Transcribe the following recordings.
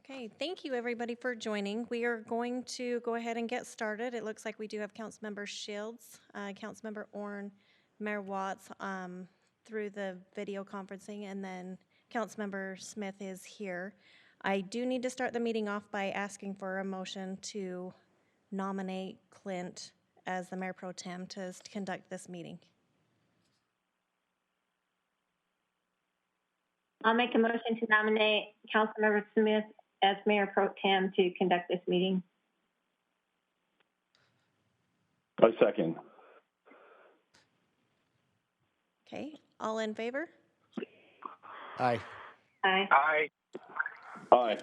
Okay, thank you everybody for joining. We are going to go ahead and get started. It looks like we do have Councilmember Shields, Councilmember Orn, Mayor Watts through the video conferencing, and then Councilmember Smith is here. I do need to start the meeting off by asking for a motion to nominate Clint as the Mayor Pro Tem to conduct this meeting. I'll make a motion to nominate Councilmember Smith as Mayor Pro Tem to conduct this meeting. I second. Okay, all in favor? Aye. Aye. Aye. Aye.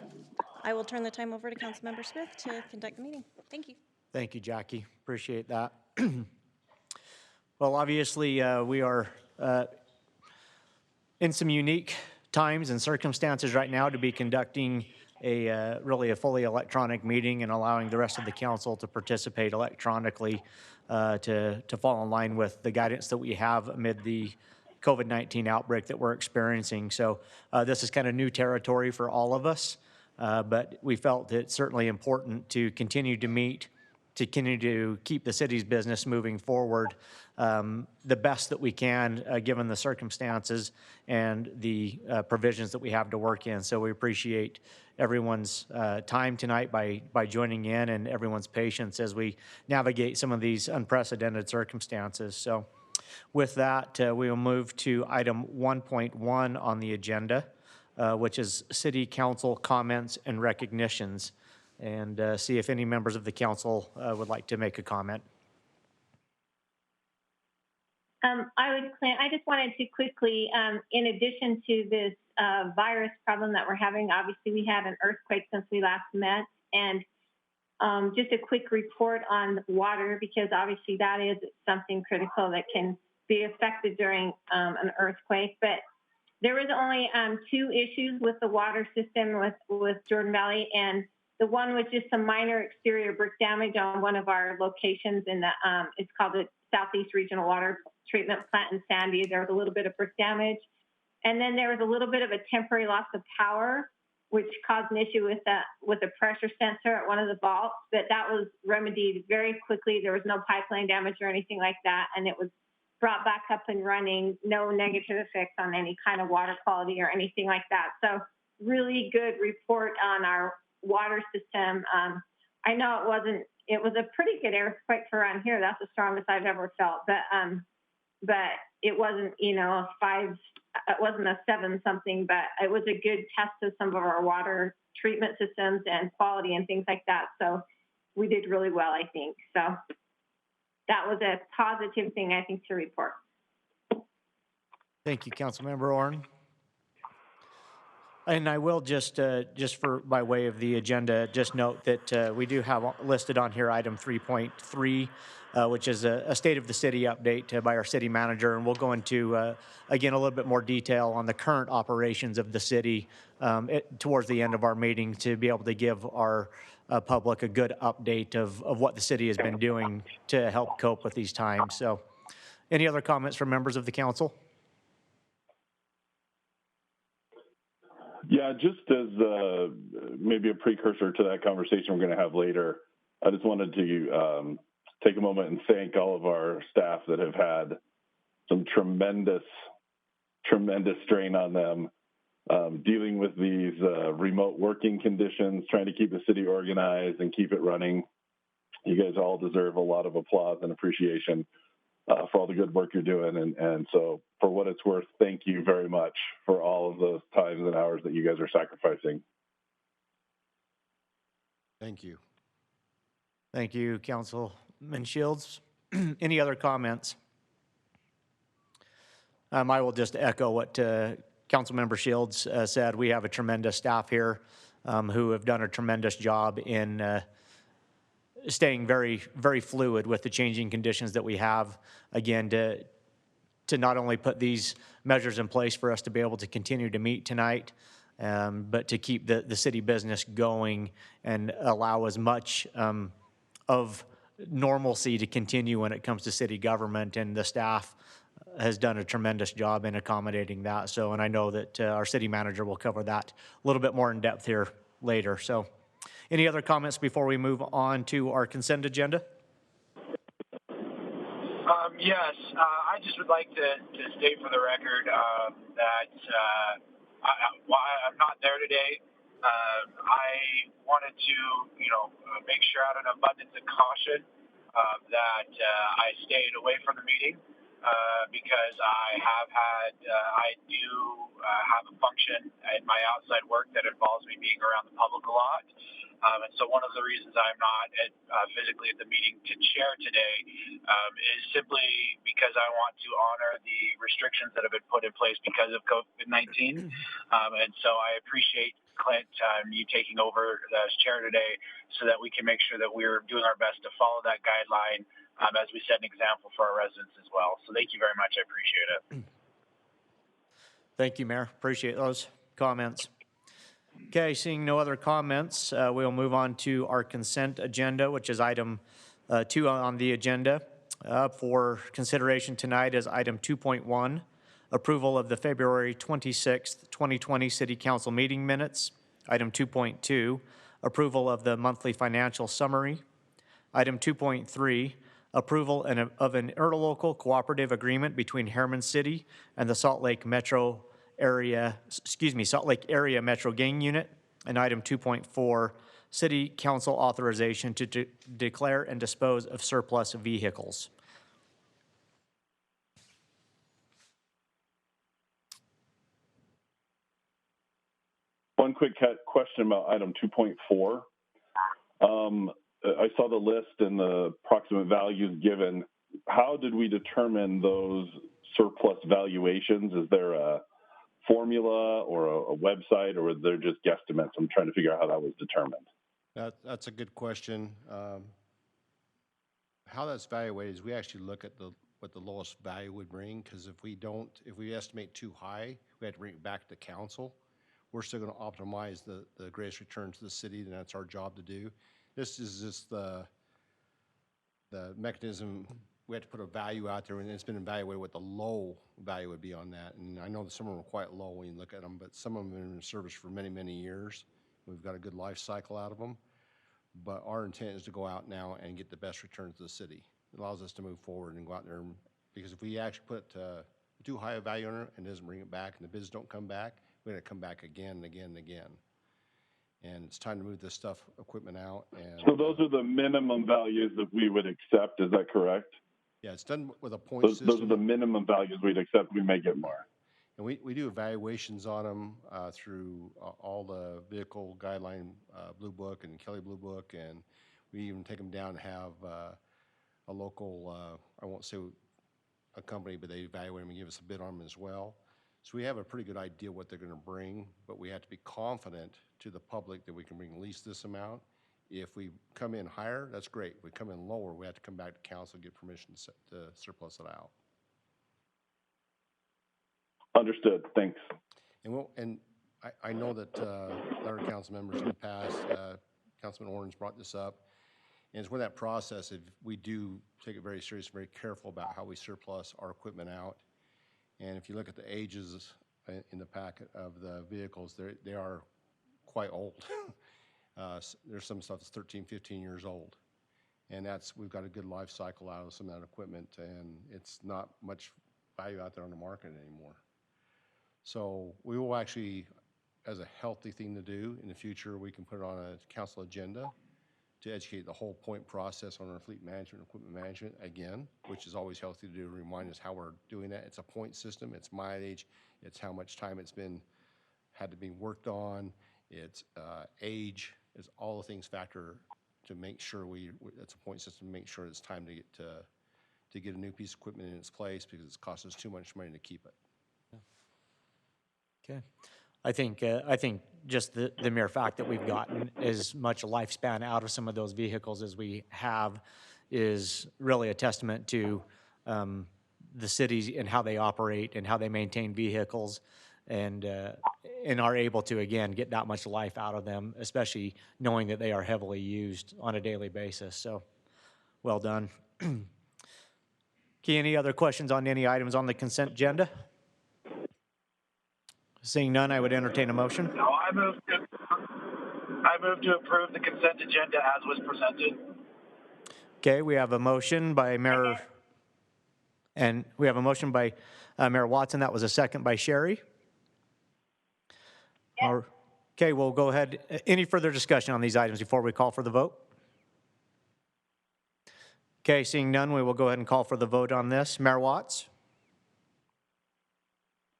I will turn the time over to Councilmember Smith to conduct the meeting. Thank you. Thank you, Jackie. Appreciate that. Well, obviously, we are in some unique times and circumstances right now to be conducting really a fully electronic meeting and allowing the rest of the council to participate electronically to fall in line with the guidance that we have amid the COVID-19 outbreak that we're experiencing. So this is kind of new territory for all of us, but we felt it certainly important to continue to meet, to continue to keep the city's business moving forward the best that we can given the circumstances and the provisions that we have to work in. So we appreciate everyone's time tonight by joining in and everyone's patience as we navigate some of these unprecedented circumstances. So with that, we will move to item 1.1 on the agenda, which is City Council comments and recognitions, and see if any members of the council would like to make a comment. I just wanted to quickly, in addition to this virus problem that we're having, obviously we had an earthquake since we last met, and just a quick report on water, because obviously that is something critical that can be affected during an earthquake. But there was only 2 issues with the water system with Jordan Valley, and the one was just some minor exterior brick damage on one of our locations in the, it's called the Southeast Regional Water Treatment Plant in Sandy. There was a little bit of brick damage. And then there was a little bit of a temporary loss of power, which caused an issue with a pressure sensor at one of the vaults, but that was remedied very quickly. There was no pipeline damage or anything like that, and it was brought back up and running, no negative effects on any kind of water quality or anything like that. So really good report on our water system. I know it was a pretty good earthquake for around here. That's the strongest I've ever felt, but it wasn't, a 5, it wasn't a 7 something, but it was a good test of some of our water treatment systems and quality and things like that. So we did really well, I think. So that was a positive thing, I think, to report. Thank you, Councilmember Orn. And I will just for by way of the agenda, just note that we do have listed on here item 3.3, which is a state of the city update by our city manager. And we'll go into, again, a little bit more detail on the current operations of the city towards the end of our meeting to be able to give our public a good update of what the city has been doing to help cope with these times. So any other comments from members of the council? Yeah, just as maybe a precursor to that conversation we're going to have later, I just wanted to take a moment and thank all of our staff that have had some tremendous strain on them dealing with these remote working conditions, trying to keep the city organized and keep it running. You guys all deserve a lot of applause and appreciation for all the good work you're doing. And so for what it's worth, thank you very much for all of those times and hours that you guys are sacrificing. Thank you. Thank you, Councilman Shields. Any other comments? I will just echo what Councilmember Shields said. We have a tremendous staff here who have done a tremendous job in staying very, very fluid with the changing conditions that we have, again, to not only put these measures in place for us to be able to continue to meet tonight, but to keep the city business going and allow as much of normalcy to continue when it comes to city government. And the staff has done a tremendous job in accommodating that. So, and I know that our city manager will cover that a little bit more in depth here later. So, any other comments before we move on to our consent agenda? Yes, I just would like to state for the record that while I'm not there today, I wanted to, make sure out of an abundance of caution that I stayed away from the meeting because I do have a function in my outside work that involves me being around the public a lot. And so one of the reasons I'm not physically at the meeting to chair today is simply because I want to honor the restrictions that have been put in place because of COVID-19. And so I appreciate, Clint, you taking over as chair today so that we can make sure that we're doing our best to follow that guideline as we set an example for our residents as well. So thank you very much. I appreciate it. Thank you, Mayor. Appreciate those comments. Okay, seeing no other comments, we'll move on to our consent agenda, which is item 2 on the agenda. For consideration tonight is item 2.1, approval of the February 26th, 2020 City Council meeting minutes. Item 2.2, approval of the monthly financial summary. Item 2.3, approval of an interlocal cooperative agreement between Herriman City and the Salt Lake Area Metro Gang Unit. And item 2.4, City Council authorization to declare and dispose of surplus vehicles. One quick question about item 2.4. I saw the list and the approximate values given. How did we determine those surplus valuations? Is there a formula or a website, or they're just guesstimates? I'm trying to figure out how that was determined. That's a good question. How that's evaluated is we actually look at what the lowest value would bring, because if we estimate too high, we have to bring it back to council. We're still going to optimize the greatest return to the city, and that's our job to do. This is just the mechanism. We have to put a value out there, and it's been evaluated what the low value would be on that. And I know that some of them are quite low when you look at them, but some of them have been in service for many, many years. We've got a good life cycle out of them. But our intent is to go out now and get the best return to the city. It allows us to move forward and go out there, because if we actually put too high a value on it and doesn't bring it back, and the bids don't come back, we're going to come back again and again and again. And it's time to move this equipment out. And so those are the minimum values that we would accept. Is that correct? Yeah, it's done with a point system. Those are the minimum values we'd accept. We may get more. And we do evaluations on them through all the vehicle guideline Blue Book and Kelly Blue Book, and we even take them down and have a local, I won't say a company, but they evaluate them and give us a bid on them as well. So we have a pretty good idea what they're going to bring, but we have to be confident to the public that we can bring at least this amount. If we come in higher, that's great. If we come in lower, we have to come back to council and get permission to surplus it out. Understood. Thanks. And I know that other council members in the past, Councilman Orange brought this up, and it's where that process, if we do take it very serious, very careful about how we surplus our equipment out. And if you look at the ages in the packet of the vehicles, they are quite old. There's some stuff that's 13, 15 years old. And we've got a good life cycle out of some of that equipment, and it's not much value out there on the market anymore. So we will actually, as a healthy thing to do in the future, we can put it on a council agenda to educate the whole point process on our fleet management, equipment management again, which is always healthy to do, to remind us how we're doing that. It's a point system, it's mileage, it's how much time it's had to be worked on, it's age, it's all the things factor to make sure it's a point system to make sure it's time to get a new piece of equipment in its place, because it's cost us too much money to keep it. Okay. I think just the mere fact that we've gotten as much lifespan out of some of those vehicles as we have is really a testament to the cities and how they operate and how they maintain vehicles, and are able to, again, get that much life out of them, especially knowing that they are heavily used on a daily basis. So well done. Okay, any other questions on any items on the consent agenda? Seeing none, I would entertain a motion. No, I move to approve the consent agenda as was presented. Okay, we have a motion by Mayor, and we have a motion by Mayor Watson. That was a second by Sherry. Okay, we'll go ahead. Any further discussion on these items before we call for the vote? Okay, seeing none, we will go ahead and call for the vote on this. Mayor Watts?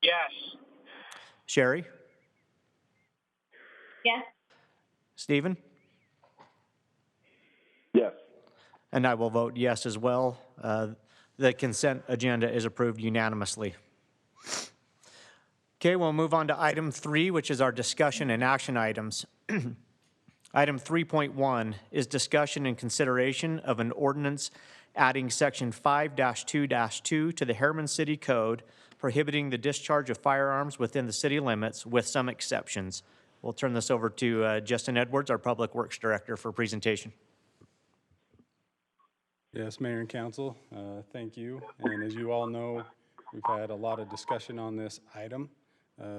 Yes. Sherry? Yes. Stephen? Yes. And I will vote yes as well. The consent agenda is approved unanimously. Okay, we'll move on to item 3, which is our discussion and action items. Item 3.1 is discussion and consideration of an ordinance adding section 5-2-2 to the Herriman City Code prohibiting the discharge of firearms within the city limits with some exceptions. We'll turn this over to Justin Edwards, our Public Works Director, for presentation. Yes, Mayor and Council, thank you. And as you all know, we've had a lot of discussion on this item.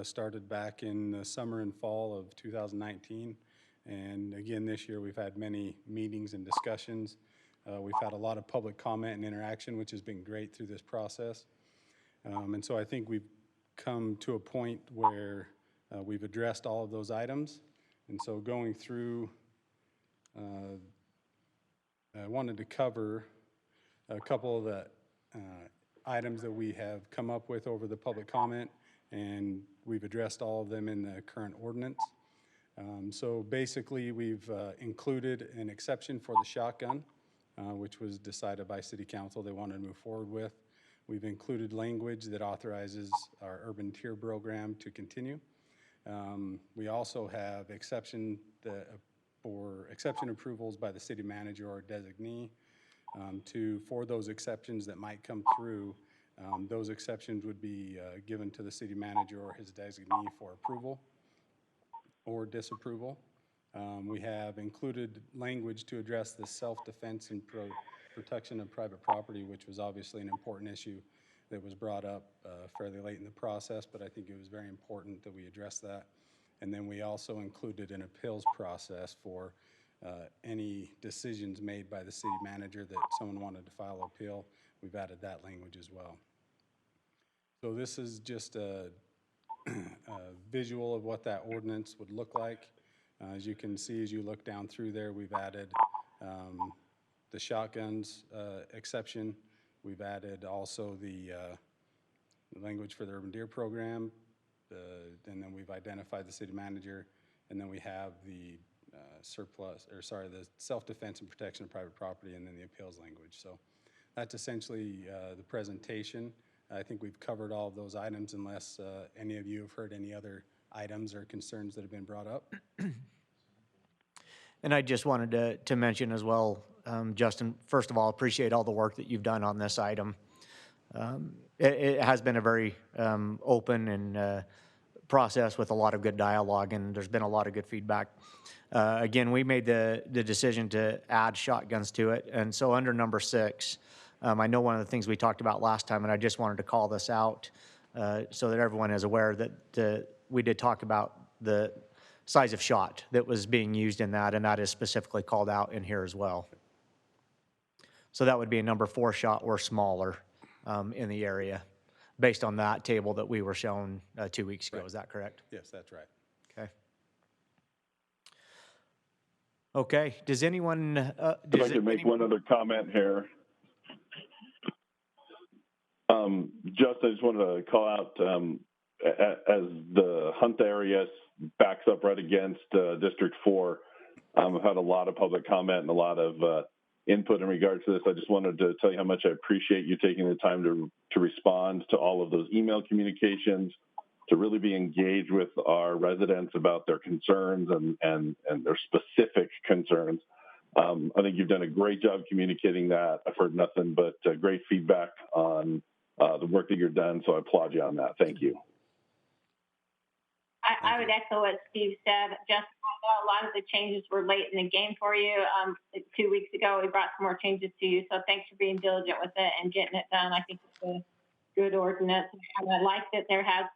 Started back in the summer and fall of 2019. And again, this year we've had many meetings and discussions. We've had a lot of public comment and interaction, which has been great through this process. And so I think we've come to a point where we've addressed all of those items. And so going through, I wanted to cover a couple of the items that we have come up with over the public comment, and we've addressed all of them in the current ordinance. So basically, we've included an exception for the shotgun, which was decided by City Council they wanted to move forward with. We've included language that authorizes our urban tier program to continue. We also have exception for exception approvals by the city manager or designee. For those exceptions that might come through, those exceptions would be given to the city manager or his designee for approval or disapproval. We have included language to address the self-defense and protection of private property, which was obviously an important issue that was brought up fairly late in the process, but I think it was very important that we address that. And then we also included an appeals process for any decisions made by the city manager that someone wanted to file an appeal. We've added that language as well. So this is just a visual of what that ordinance would look like. As you can see, as you look down through there, we've added the shotguns exception. We've added also the language for the urban deer program, and then we've identified the city manager, and then we have the the self-defense and protection of private property, and then the appeals language. So that's essentially the presentation. I think we've covered all of those items unless any of you have heard any other items or concerns that have been brought up. And I just wanted to mention as well, Justin, first of all, appreciate all the work that you've done on this item. It has been a very open and process with a lot of good dialogue, and there's been a lot of good feedback. Again, we made the decision to add shotguns to it, and so under number 6, I know one of the things we talked about last time, and I just wanted to call this out so that everyone is aware that we did talk about the size of shot that was being used in that, and that is specifically called out in here as well. So that would be a number 4 shot or smaller in the area, based on that table that we were shown 2 weeks ago. Right. Is that correct? Yes, that's right. Okay. Okay. Does anyone? If I could make one other comment here. Just, I just wanted to call out as the Hunt area backs up right against District 4. I've had a lot of public comment and a lot of input in regards to this. I just wanted to tell you how much I appreciate you taking the time to respond to all of those email communications, to really be engaged with our residents about their concerns and their specific concerns. I think you've done a great job communicating that. I've heard nothing but great feedback on the work that you've done, so I applaud you on that. Thank you. I would echo what Steve said. Just I know a lot of the changes were late in the game for you. 2 weeks ago, we brought some more changes to you, so thanks for being diligent with it and getting it done. I think it's a good ordinance, and I like that there has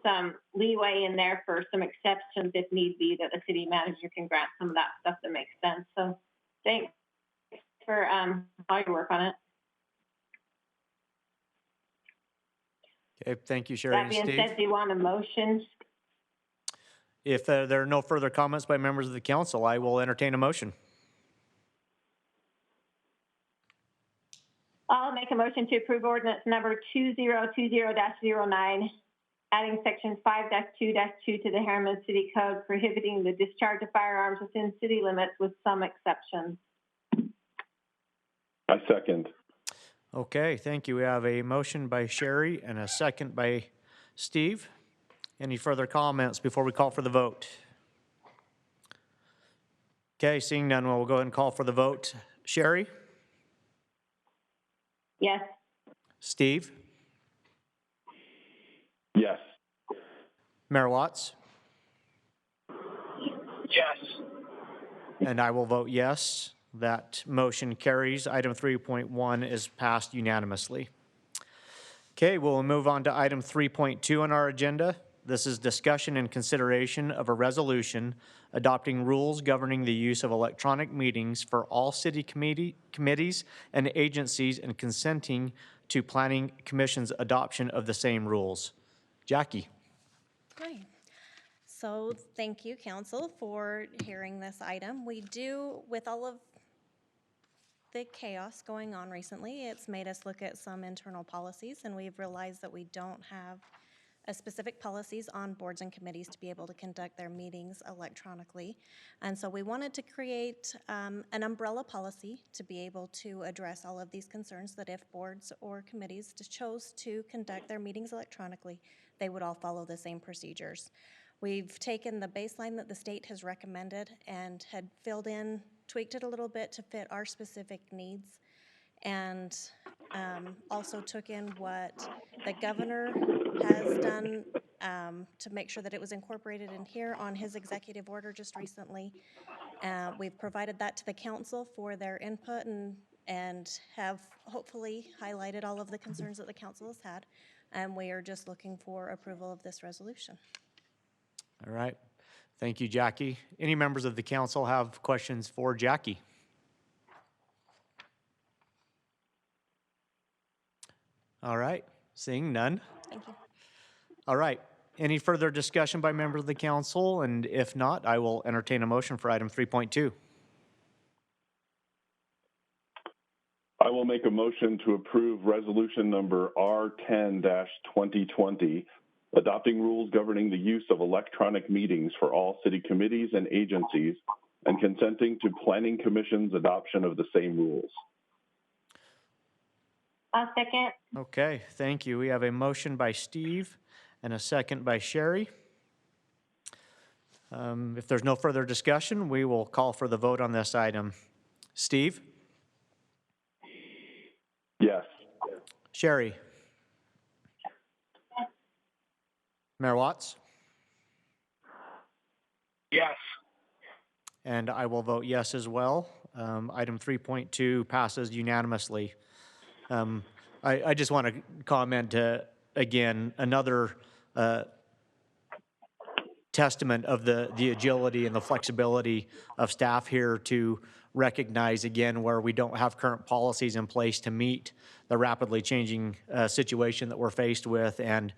some leeway in there for some exceptions if need be, that the city manager can grant some of that stuff that makes sense. So thanks for all your work on it. Okay, thank you, Sherry That and being Steve. said, do you want a motion? If there are no further comments by members of the council, I will entertain a motion. I'll make a motion to approve ordinance number 2020-09, adding section 5-2-2 to the Herriman City Code, prohibiting the discharge of firearms within city limits with some exceptions. I second. Okay, thank you. We have a motion by Sherry and a second by Steve. Any further comments before we call for the vote? Okay, seeing none, we'll go ahead and call for the vote. Sherry? Yes. Steve? Yes. Mayor Watts? Yes. And I will vote yes. That motion carries. Item 3.1 is passed unanimously. Okay, we'll move on to item 3.2 on our agenda. This is discussion and consideration of a resolution adopting rules governing the use of electronic meetings for all city committees and agencies and consenting to Planning Commission's adoption of the same rules. Jackie. Hi. So thank you, council, for hearing this item. We do, with all of the chaos going on recently, it's made us look at some internal policies, and we've realized that we don't have specific policies on boards and committees to be able to conduct their meetings electronically. And so we wanted to create an umbrella policy to be able to address all of these concerns, that if boards or committees chose to conduct their meetings electronically, they would all follow the same procedures. We've taken the baseline that the state has recommended and had filled in, tweaked it a little bit to fit our specific needs, and also took in what the governor has done to make sure that it was incorporated in here on his executive order just recently. We've provided that to the council for their input and have hopefully highlighted all of the concerns that the council has had. And we are just looking for approval of this resolution. All right. Thank you, Jackie. Any members of the council have questions for Jackie? All right. Seeing none. Thank you. All right. Any further discussion by members of the council? And if not, I will entertain a motion for item 3.2. I will make a motion to approve resolution number R10-2020, adopting rules governing the use of electronic meetings for all city committees and agencies and consenting to Planning Commission's adoption of the same rules. I'll second. Okay, thank you. We have a motion by Steve and a second by Sherry. If there's no further discussion, we will call for the vote on this item. Steve? Yes. Sherry? Mayor Watts? Yes. And I will vote yes as well. Item 3.2 passes unanimously. I just want to comment, again, another testament of the agility and the flexibility of staff here to recognize, again, where we don't have current policies in place to meet the rapidly changing situation that we're faced with, and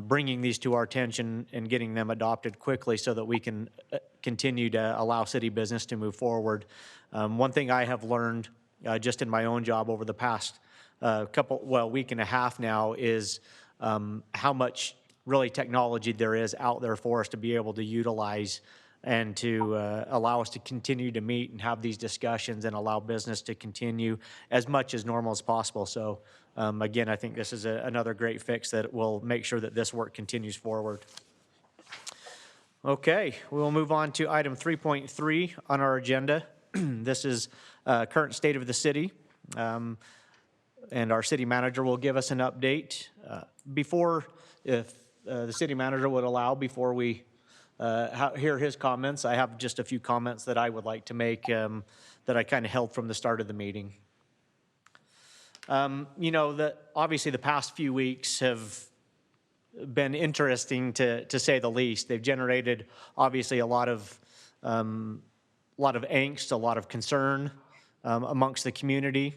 bringing these to our attention and getting them adopted quickly so that we can continue to allow city business to move forward. One thing I have learned just in my own job over the past week and a half now is how much really technology there is out there for us to be able to utilize and to allow us to continue to meet and have these discussions and allow business to continue as much as normal as possible. So again, I think this is another great fix that will make sure that this work continues forward. Okay, we will move on to item 3.3 on our agenda. This is current state of the city. And our city manager will give us an update. If the city manager would allow, before we hear his comments. I have just a few comments that I would like to make that I kind of held from the start of the meeting. You know, obviously the past few weeks have been interesting to say the least. They've generated obviously a lot of angst, a lot of concern amongst the community.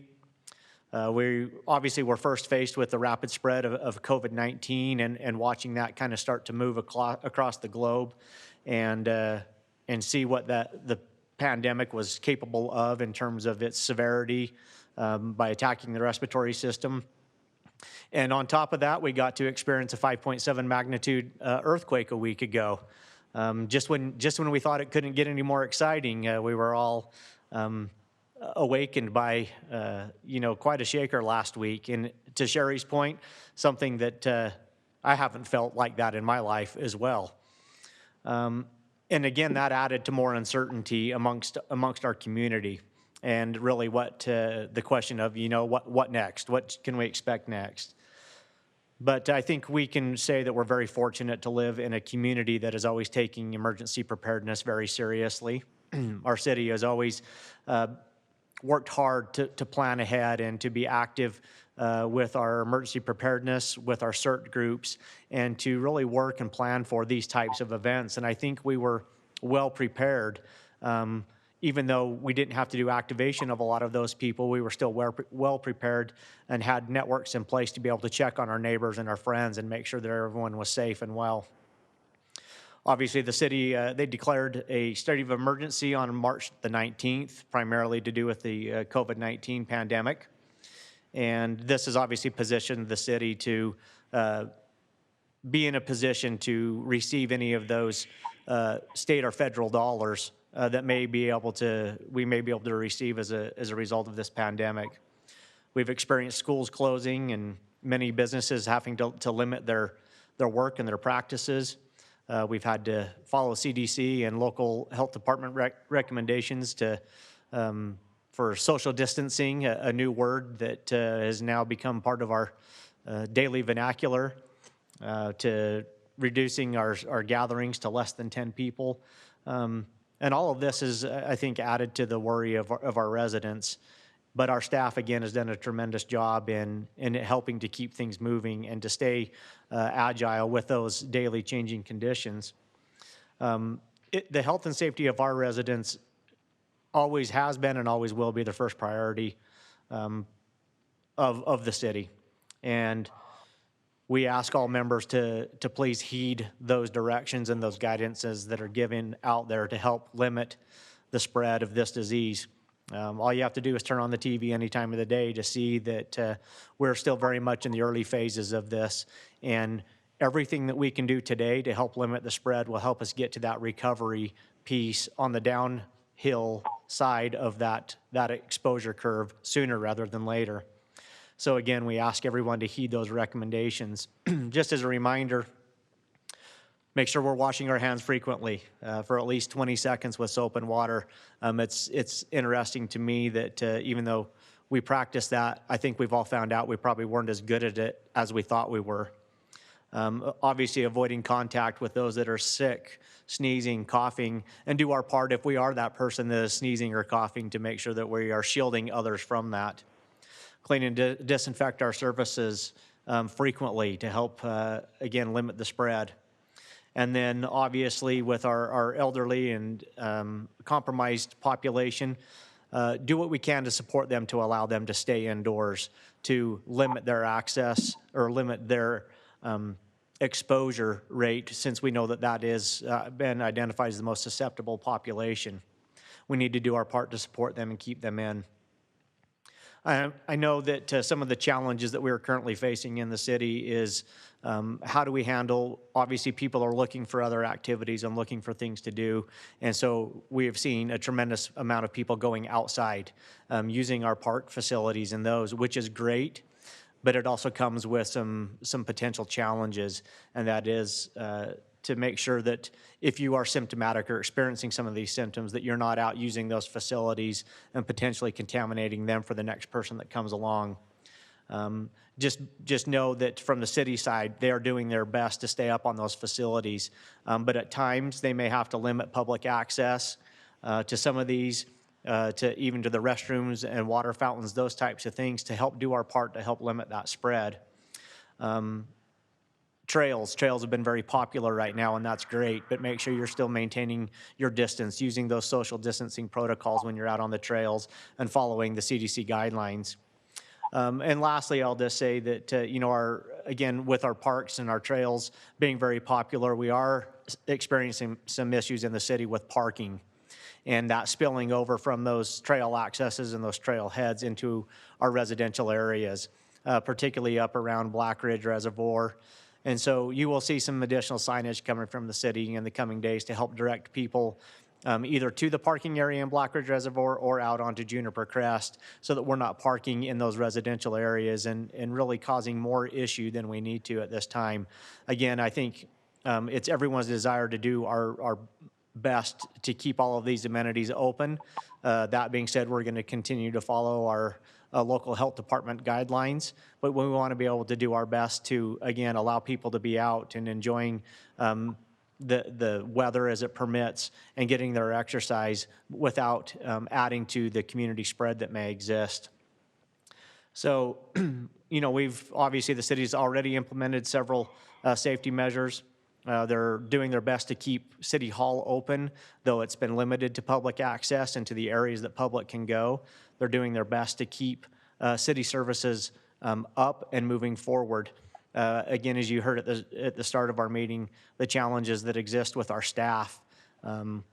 We obviously were first faced with the rapid spread of COVID-19 and watching that kind of start to move across the globe and see what the pandemic was capable of in terms of its severity by attacking the respiratory system. And on top of that, we got to experience a 5.7 magnitude earthquake a week ago. Just when we thought it couldn't get any more exciting, we were all awakened by, you know, quite a shaker last week. And to Sherry's point, something that I haven't felt like that in my life as well. And again, that added to more uncertainty amongst our community. And really what the question of, you know, what next? What can we expect next? But I think we can say that we're very fortunate to live in a community that is always taking emergency preparedness very seriously. Our city has always worked hard to plan ahead and to be active with our emergency preparedness, with our CERT groups, and to really work and plan for these types of events. And I think we were well prepared. Even though we didn't have to do activation of a lot of those people, we were still well prepared and had networks in place to be able to check on our neighbors and our friends and make sure that everyone was safe and well. Obviously, the city, they declared a state of emergency on March the 19th, primarily to do with the COVID-19 pandemic. And this has obviously positioned the city to be in a position to receive any of those state or federal dollars that we may be able to receive as a result of this pandemic. We've experienced schools closing and many businesses having to limit their work and their practices. We've had to follow CDC and local health department recommendations for social distancing, a new word that has now become part of our daily vernacular, to reducing our gatherings to less than 10 people. And all of this is, I think, added to the worry of our residents. But our staff, again, has done a tremendous job in helping to keep things moving and to stay agile with those daily changing conditions. The health and safety of our residents always has been and always will be the first priority of the city. And we ask all members to please heed those directions and those guidances that are given out there to help limit the spread of this disease. All you have to do is turn on the TV any time of the day to see that we're still very much in the early phases of this. And everything that we can do today to help limit the spread will help us get to that recovery piece on the downhill side of that exposure curve sooner rather than later. So again, we ask everyone to heed those recommendations. Just as a reminder, make sure we're washing our hands frequently for at least 20 seconds with soap and water. It's interesting to me that even though we practice that, I think we've all found out we probably weren't as good at it as we thought we were. Obviously, avoiding contact with those that are sick, sneezing, coughing, and do our part if we are that person that is sneezing or coughing to make sure that we are shielding others from that. Clean and disinfect our surfaces frequently to help, again, limit the spread. And then obviously with our elderly and compromised population, do what we can to support them to allow them to stay indoors, to limit their access or limit their exposure rate, since we know that is been identified as the most susceptible population. We need to do our part to support them and keep them in. I know that some of the challenges that we're currently facing in the city is how do we handle, obviously people are looking for other activities and looking for things to do. And so we have seen a tremendous amount of people going outside, using our park facilities and those, which is great, but it also comes with some potential challenges. And that is to make sure that if you are symptomatic or experiencing some of these symptoms, that you're not out using those facilities and potentially contaminating them for the next person that comes along. Just know that from the city side, they are doing their best to stay up on those facilities. But at times, they may have to limit public access to some of these, to even to the restrooms and water fountains, those types of things, to help do our part to help limit that spread. Trails have been very popular right now, and that's great, but make sure you're still maintaining your distance, using those social distancing protocols when you're out on the trails and following the CDC guidelines. And lastly, I'll just say that, again, with our parks and our trails being very popular, we are experiencing some issues in the city with parking, and that spilling over from those trail accesses and those trail heads into our residential areas, particularly up around Black Ridge Reservoir. And so you will see some additional signage coming from the city in the coming days to help direct people either to the parking area in Black Ridge Reservoir or out onto Juniper Crest, so that we're not parking in those residential areas and really causing more issue than we need to at this time. Again, I think it's everyone's desire to do our best to keep all of these amenities open. That being said, we're going to continue to follow our local health department guidelines, but we want to be able to do our best to, again, allow people to be out and enjoying the weather as it permits and getting their exercise without adding to the community spread that may exist. So, we've obviously, the city's already implemented several safety measures. They're doing their best to keep City Hall open, though it's been limited to public access and to the areas that public can go. They're doing their best to keep city services up and moving forward. Again, as you heard at the start of our meeting, the challenges that exist with our staff,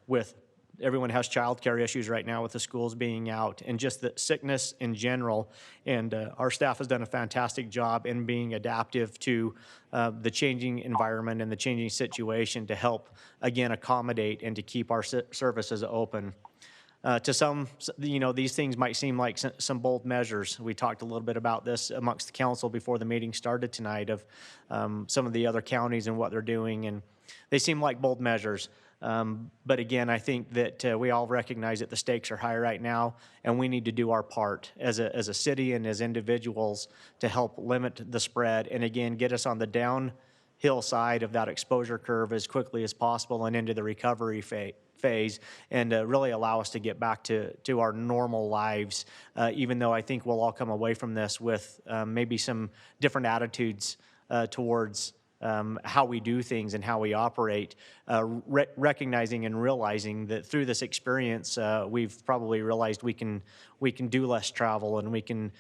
with everyone has childcare issues right now with the schools being out, and just the sickness in general. And our staff has done a fantastic job in being adaptive to the changing environment and the changing situation to help, again, accommodate and to keep our services open. To some, these things might seem like some bold measures. We talked a little bit about this amongst the council before the meeting started tonight of some of the other counties and what they're doing, and they seem like bold measures. But again, I think that we all recognize that the stakes are high right now, and we need to do our part as a city and as individuals to help limit the spread, and again, get us on the downhill side of that exposure curve as quickly as possible and into the recovery phase, and really allow us to get back to our normal lives, even though I think we'll all come away from this with maybe some different attitudes towards how we do things and how we operate, recognizing and realizing that through this experience, we've probably realized we can do less travel, and we can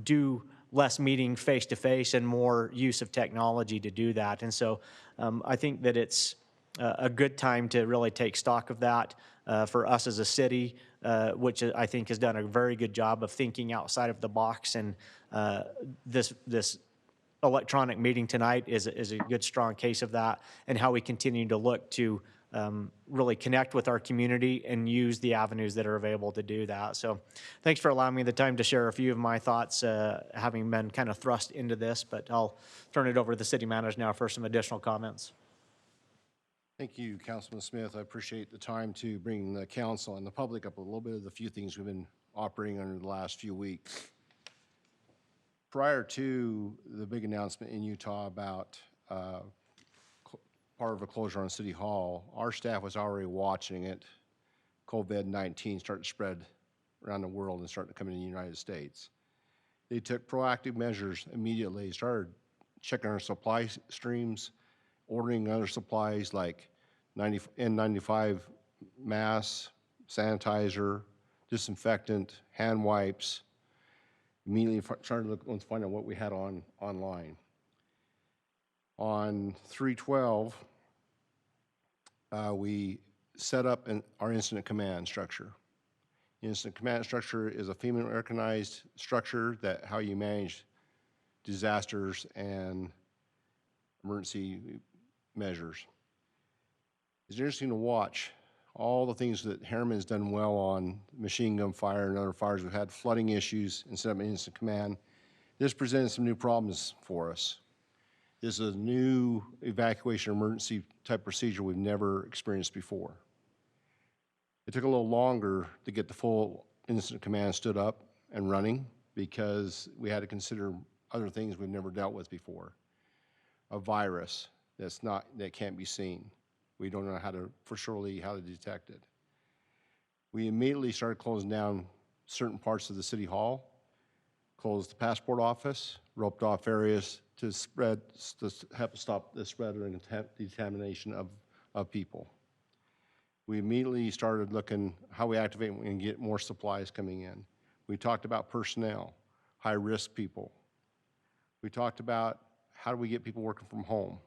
do less meeting face-to-face and more use of technology to do that. And so I think that it's a good time to really take stock of that for us as a city, which I think has done a very good job of thinking outside of the box. And this electronic meeting tonight is a good, strong case of that, and how we continue to look to really connect with our community and use the avenues that are available to do that. So thanks for allowing me the time to share a few of my thoughts, having been kind of thrust into this, but I'll turn it over to the city manager now for some additional comments. Thank you, Councilman Smith. I appreciate the time to bring the council and the public up a little bit of the few things we've been operating under the last few weeks. Prior to the big announcement in Utah about part of a closure on City Hall, our staff was already watching it, COVID-19 start to spread around the world and start to come into the United States. They took proactive measures immediately, started checking our supply streams, ordering other supplies like N95 masks, sanitizer, disinfectant, hand wipes. Immediately started to look and find out what we had online. On 3/12, we set up our incident command structure. Incident command structure is a FEMA recognized structure that how you manage disasters and emergency measures. It's interesting to watch all the things that Herriman's done well on machine gun fire and other fires. We've had flooding issues and set up an incident command. This presented some new problems for us. This is a new evacuation emergency type procedure we've never experienced before. It took a little longer to get the full incident command stood up and running, because we had to consider other things we've never dealt with before. A virus that can't be seen. We don't know how to detect it. We immediately started closing down certain parts of the city hall, closed the passport office, roped off areas to help stop the spread and contamination of people. We immediately started looking how we activate and get more supplies coming in. We talked about personnel, high-risk people. We talked about how do we get people working from home.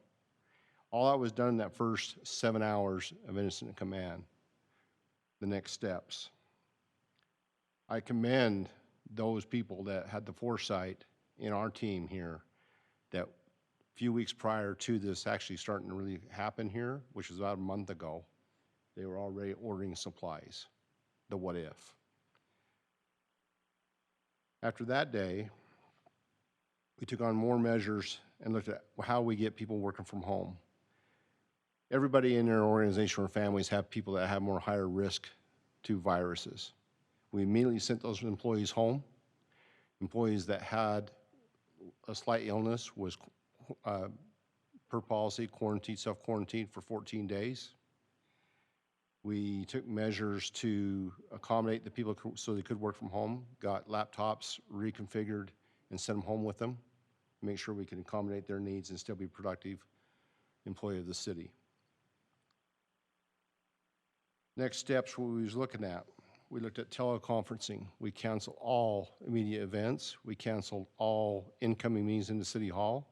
All that was done in that first 7 hours of incident command. The next steps. I commend those people that had the foresight in our team here that a few weeks prior to this actually starting to really happen here, which was about a month ago, they were already ordering supplies, the what if. After that day, we took on more measures and looked at how we get people working from home. Everybody in their organization or families have people that have more higher risk to viruses. We immediately sent those employees home. Employees that had a slight illness was, per policy, self-quarantined for 14 days. We took measures to accommodate the people so they could work from home, got laptops reconfigured and sent them home with them, make sure we can accommodate their needs and still be a productive employee of the city. Next steps, what we was looking at, we looked at teleconferencing. We canceled all immediate events. We canceled all incoming meetings in the city hall.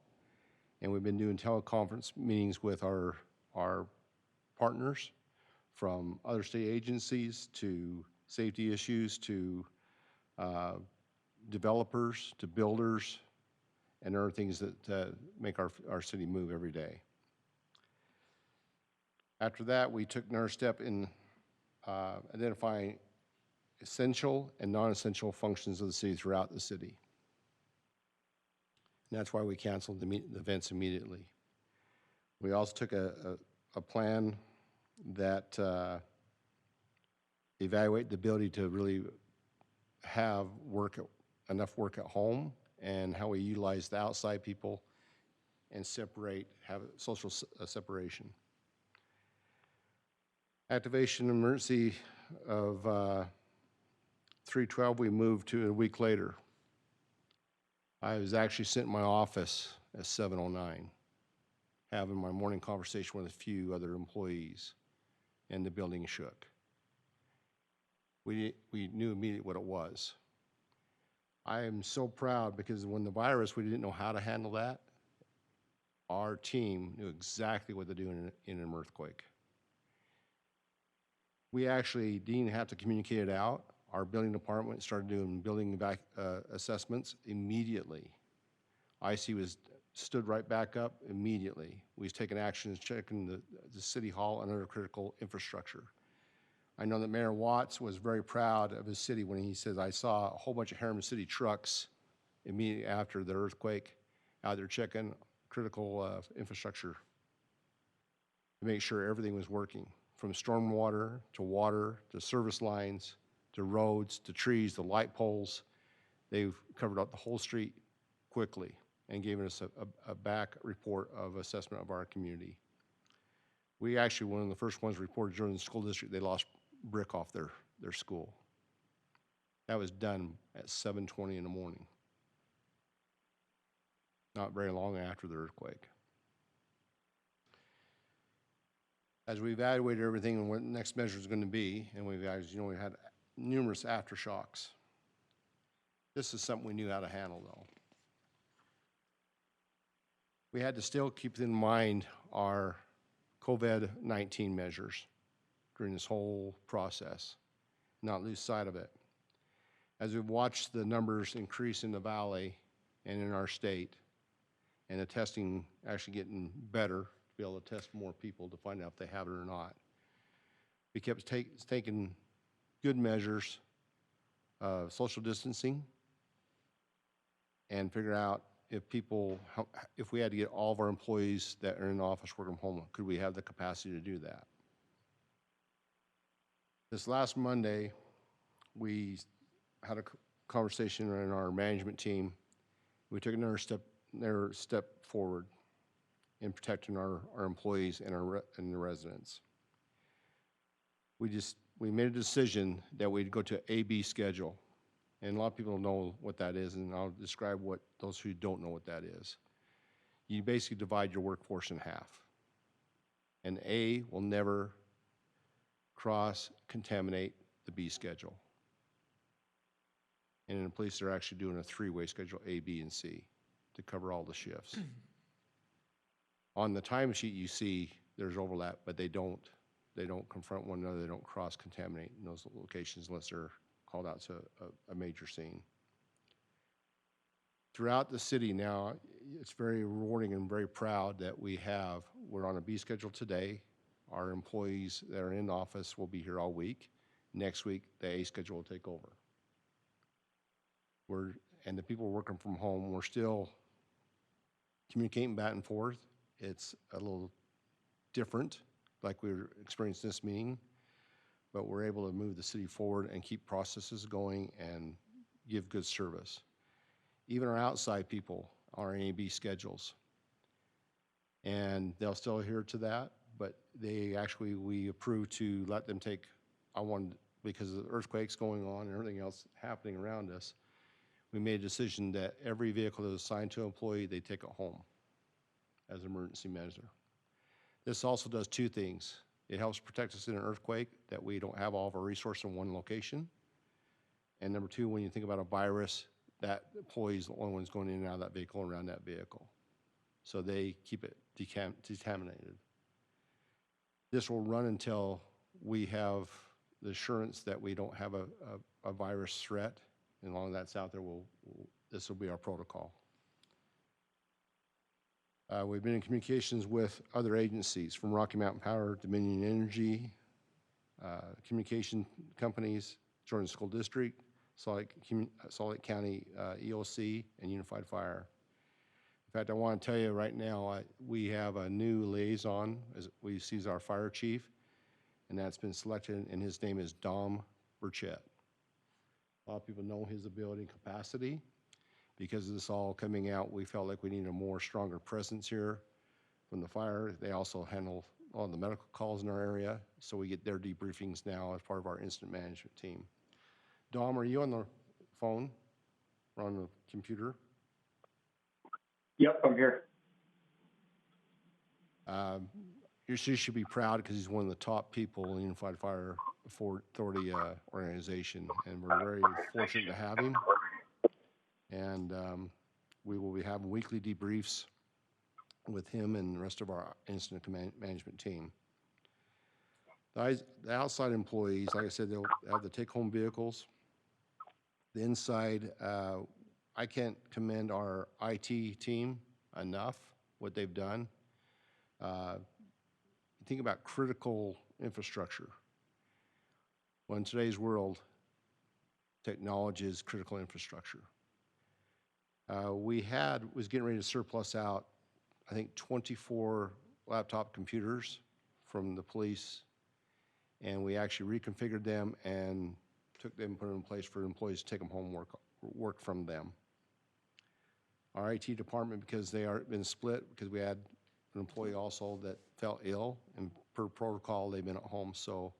And we've been doing teleconference meetings with our partners, from other state agencies to safety issues to developers to builders and other things that make our city move every day. After that, we took another step in identifying essential and non-essential functions of the city throughout the city. And that's why we canceled the events immediately. We also took a plan that evaluate the ability to really have enough work at home and how we utilize the outside people and have social separation. Activation emergency of 312 we moved to a week later. I was actually sitting in my office at 7:09 having my morning conversation with a few other employees, and the building shook. We knew immediately what it was. I am so proud because when the virus, we didn't know how to handle that. Our team knew exactly what to do in an earthquake. We actually didn't have to communicate it out. Our building department started doing building assessments immediately. IC stood right back up immediately. We was taking actions, checking the city hall and other critical infrastructure. I know that Mayor Watts was very proud of his city when he says, I saw a whole bunch of Herriman City trucks immediately after the earthquake out there checking critical infrastructure to make sure everything was working, from stormwater to water to service lines to roads to trees to light poles. They've covered up the whole street quickly and gave us a back report of assessment of our community. We actually, one of the first ones reported during the school district, they lost brick off their school. That was done at 7:20 in the morning, not very long after the earthquake. As we evaluated everything and what the next measure is going to be, and we had numerous aftershocks. This is something we knew how to handle, though. We had to still keep in mind our COVID-19 measures during this whole process, not lose sight of it. As we've watched the numbers increase in the valley and in our state, and the testing actually getting better to be able to test more people to find out if they have it or not, we kept taking good measures of social distancing and figure out if we had to get all of our employees that are in the office working from home, could we have the capacity to do that? This last Monday, we had conversation in our management team, we took another step forward in protecting our employees and and the residents. We made a decision that we'd go to an A-B schedule. And a lot of people know what that is, and I'll describe what those who don't know what that is. You basically divide your workforce in half. And A will never cross-contaminate the B schedule. And in the police, they're actually doing a three-way schedule, A, B, and C, to cover all the shifts. On the timesheet, you see there's overlap, but they don't confront one another. They don't cross-contaminate in those locations unless they're called out to a major scene. Throughout the city now, it's very rewarding and very proud that we're on a B schedule today. Our employees that are in office will be here all week. Next week, the A schedule will take over. And the people working from home, we're still communicating back and forth. It's a little different, like we experienced this meeting, but we're able to move the city forward and keep processes going and give good service. Even our outside people are in A-B schedules. And they'll still adhere to that, but we approved to let them take, because of the earthquakes going on and everything else happening around us, we made a decision that every vehicle that was assigned to an employee, they take it home as an emergency measure. This also does two things. It helps protect us in an earthquake, that we don't have all of our resources in one location. And number two, when you think about a virus, that employee is the only one's going in and out of that vehicle and around that vehicle. So they keep it decontaminated. This will run until we have the assurance that we don't have a virus threat. And as long as that's out there, this will be our protocol. We've been in communications with other agencies, from Rocky Mountain Power, Dominion Energy, communication companies, Jordan School District, Salt Lake County EOC, and Unified Fire. In fact, I want to tell you right now, we have a new liaison. He's our fire chief, and that's been selected, and his name is Dom Burchett. A lot of people know his ability and capacity. Because of this all coming out, we felt like we needed a more stronger presence here from the fire. They also handle all the medical calls in our area, so we get their debriefings now as part of our incident management team. Dom, are you on the phone or on the computer? Yep, I'm here. You should be proud because he's one of the top people in the Unified Fire Authority organization, and we're very fortunate to have him. And we will be having weekly debriefs with him and the rest of our incident management team. The outside employees, like I said, they'll have the take-home vehicles. The inside, I can't commend our IT team enough, what they've done. Think about critical infrastructure. Well, in today's world, technology is critical infrastructure. Was getting ready to surplus out, I think, 24 laptop computers from the police, and we actually reconfigured them and took them and put them in place for employees to take them home, work from them. Our IT department, because they are been split, because we had an employee also that fell ill, and per protocol, they've been at home. So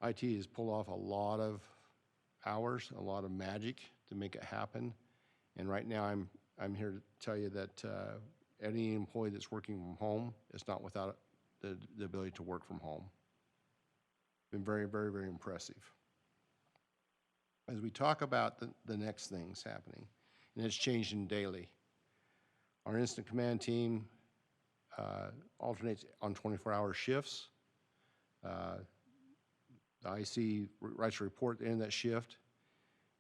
IT has pulled off a lot of hours, a lot of magic to make it happen. And right now, I'm here to tell you that any employee that's working from home is not without the ability to work from home. Been very, very, very impressive. As we talk about the next things happening, and it's changing daily, our incident command team alternates on 24-hour shifts. The IC writes a report at the end of that shift,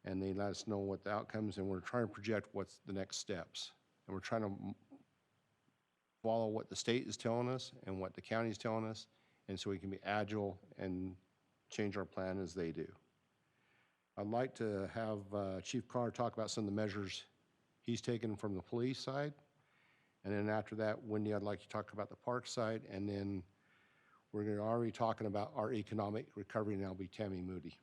and they let us know what the outcomes, and we're trying to project what's the next steps. And we're trying to follow what the state is telling us and what the county is telling us, and so we can be agile and change our plan as they do. I'd like to have Chief Carr talk about some of the measures he's taken from the police side, and then after that, Wendy, I'd like to talk about the park side, and then we're going to already talking about our economic recovery, and that'll be Tammy Moody.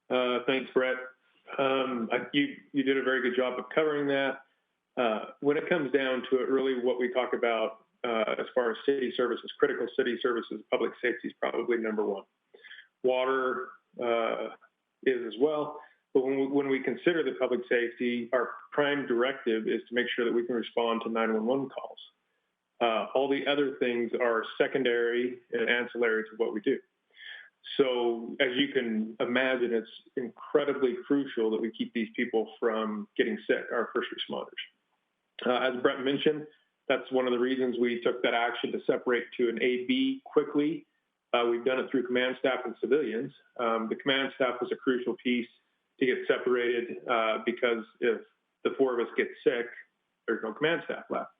Thanks, Brett. You did a very good job of covering that. When it comes down to it, really what we talk about as far as city services, critical city services, public safety is probably number one. Water is as well. But when we consider the public safety, our prime directive is to make sure that we can respond to 911 calls. All the other things are secondary and ancillary to what we do. So as you can imagine, it's incredibly crucial that we keep these people from getting sick, our first responders. As Brett mentioned, that's one of the reasons we took that action to separate to an AB quickly. We've done it through command staff and civilians. The command staff was a crucial piece to get separated because if the four of us get sick, there's no command staff left.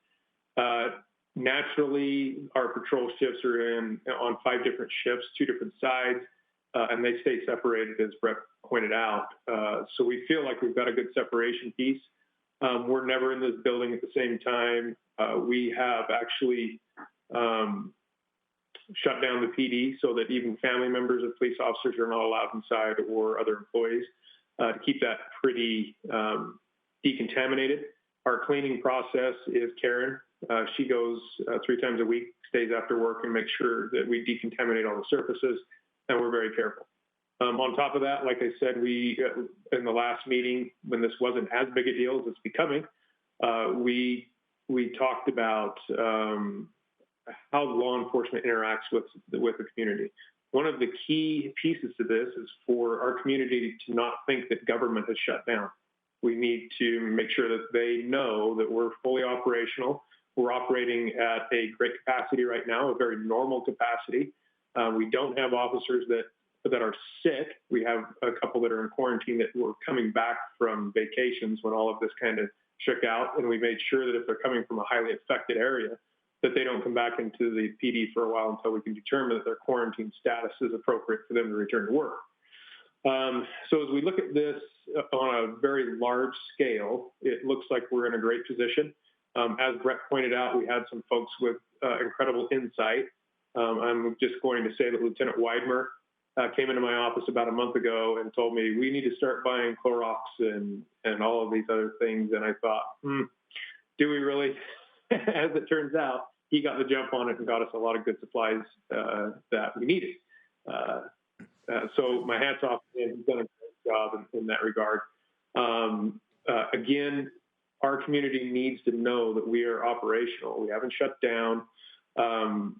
Naturally, our patrol shifts are on 5 different shifts, 2 different sides, and they stay separated, as Brett pointed out. So we feel like we've got a good separation piece. We're never in this building at the same time. We have actually shut down the PD so that even family members of police officers are not allowed inside, or other employees, to keep that pretty decontaminated. Our cleaning process is Karen. She goes 3 times a week, stays after work, and makes sure that we decontaminate all the surfaces, and we're very careful. On top of that, like I said, we in the last meeting, when this wasn't as big a deal as it's becoming, we talked about how law enforcement interacts with the community. One of the key pieces to this is for our community to not think that government has shut down. We need to make sure that they know that we're fully operational. We're operating at a great capacity right now, a very normal capacity. We don't have officers that are sick. We have a couple that are in quarantine that were coming back from vacations when all of this kind of shook out. And we made sure that if they're coming from a highly affected area, that they don't come back into the PD for a while until we can determine that their quarantine status is appropriate for them to return to work. So as we look at this on a very large scale, it looks like we're in a great position. As Brett pointed out, we had some folks with incredible insight. I'm just going to say that Lieutenant Weidmer came into my office about a month ago and told me we need to start buying Clorox and all of these other things. And I thought, do we really? As it turns out, he got the jump on it and got us a lot of good supplies that we needed. So my hat's off to him. He's done a great job in that regard. Again, our community needs to know that we are operational. We haven't shut down.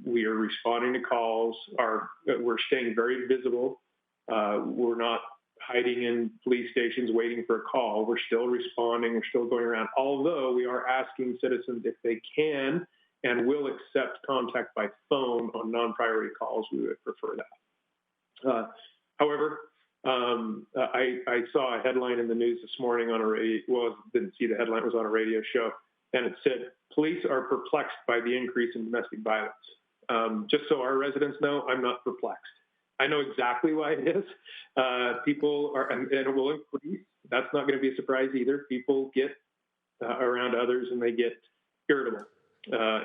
We are responding to calls. We're staying very visible. We're not hiding in police stations waiting for a call. We're still responding. We're still going around. Although we are asking citizens if they can and will accept contact by phone on non-priority calls, we would prefer that. However, I saw a headline in the news this morning on a radio. Well, didn't see the headline. It was on a radio show, and it said, "Police are perplexed by the increase in domestic violence." Just so our residents know, I'm not perplexed. I know exactly why it is. People are, and it will increase. That's not going to be a surprise either. People get around others and they get irritable.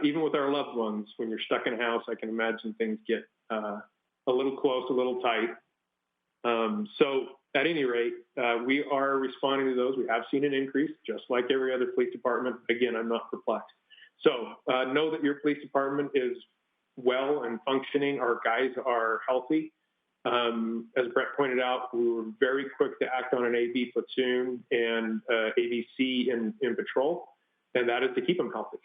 Even with our loved ones, when you're stuck in a house, I can imagine things get a little close, a little tight. So at any rate, we are responding to those. We have seen an increase, just like every other police department. Again, I'm not perplexed. So know that your police department is well and functioning. Our guys are healthy. As Brett pointed out, we were very quick to act on an AB platoon and ABC in patrol, and that is to keep them healthy.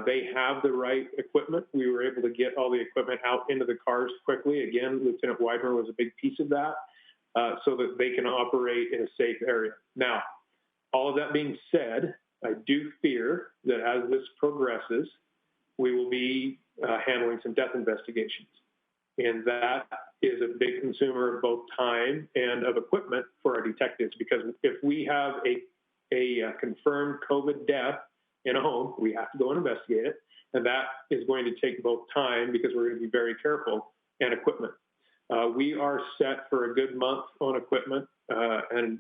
They have the right equipment. We were able to get all the equipment out into the cars quickly. Again, Lieutenant Weidmer was a big piece of that, so that they can operate in a safe area. Now, all of that being said, I do fear that as this progresses, we will be handling some death investigations. And that is a big consumer of both time and of equipment for our detectives, because if we have a confirmed COVID death in a home, we have to go and investigate it. And that is going to take both time, because we're going to be very careful, and equipment. We are set for a good month on equipment. And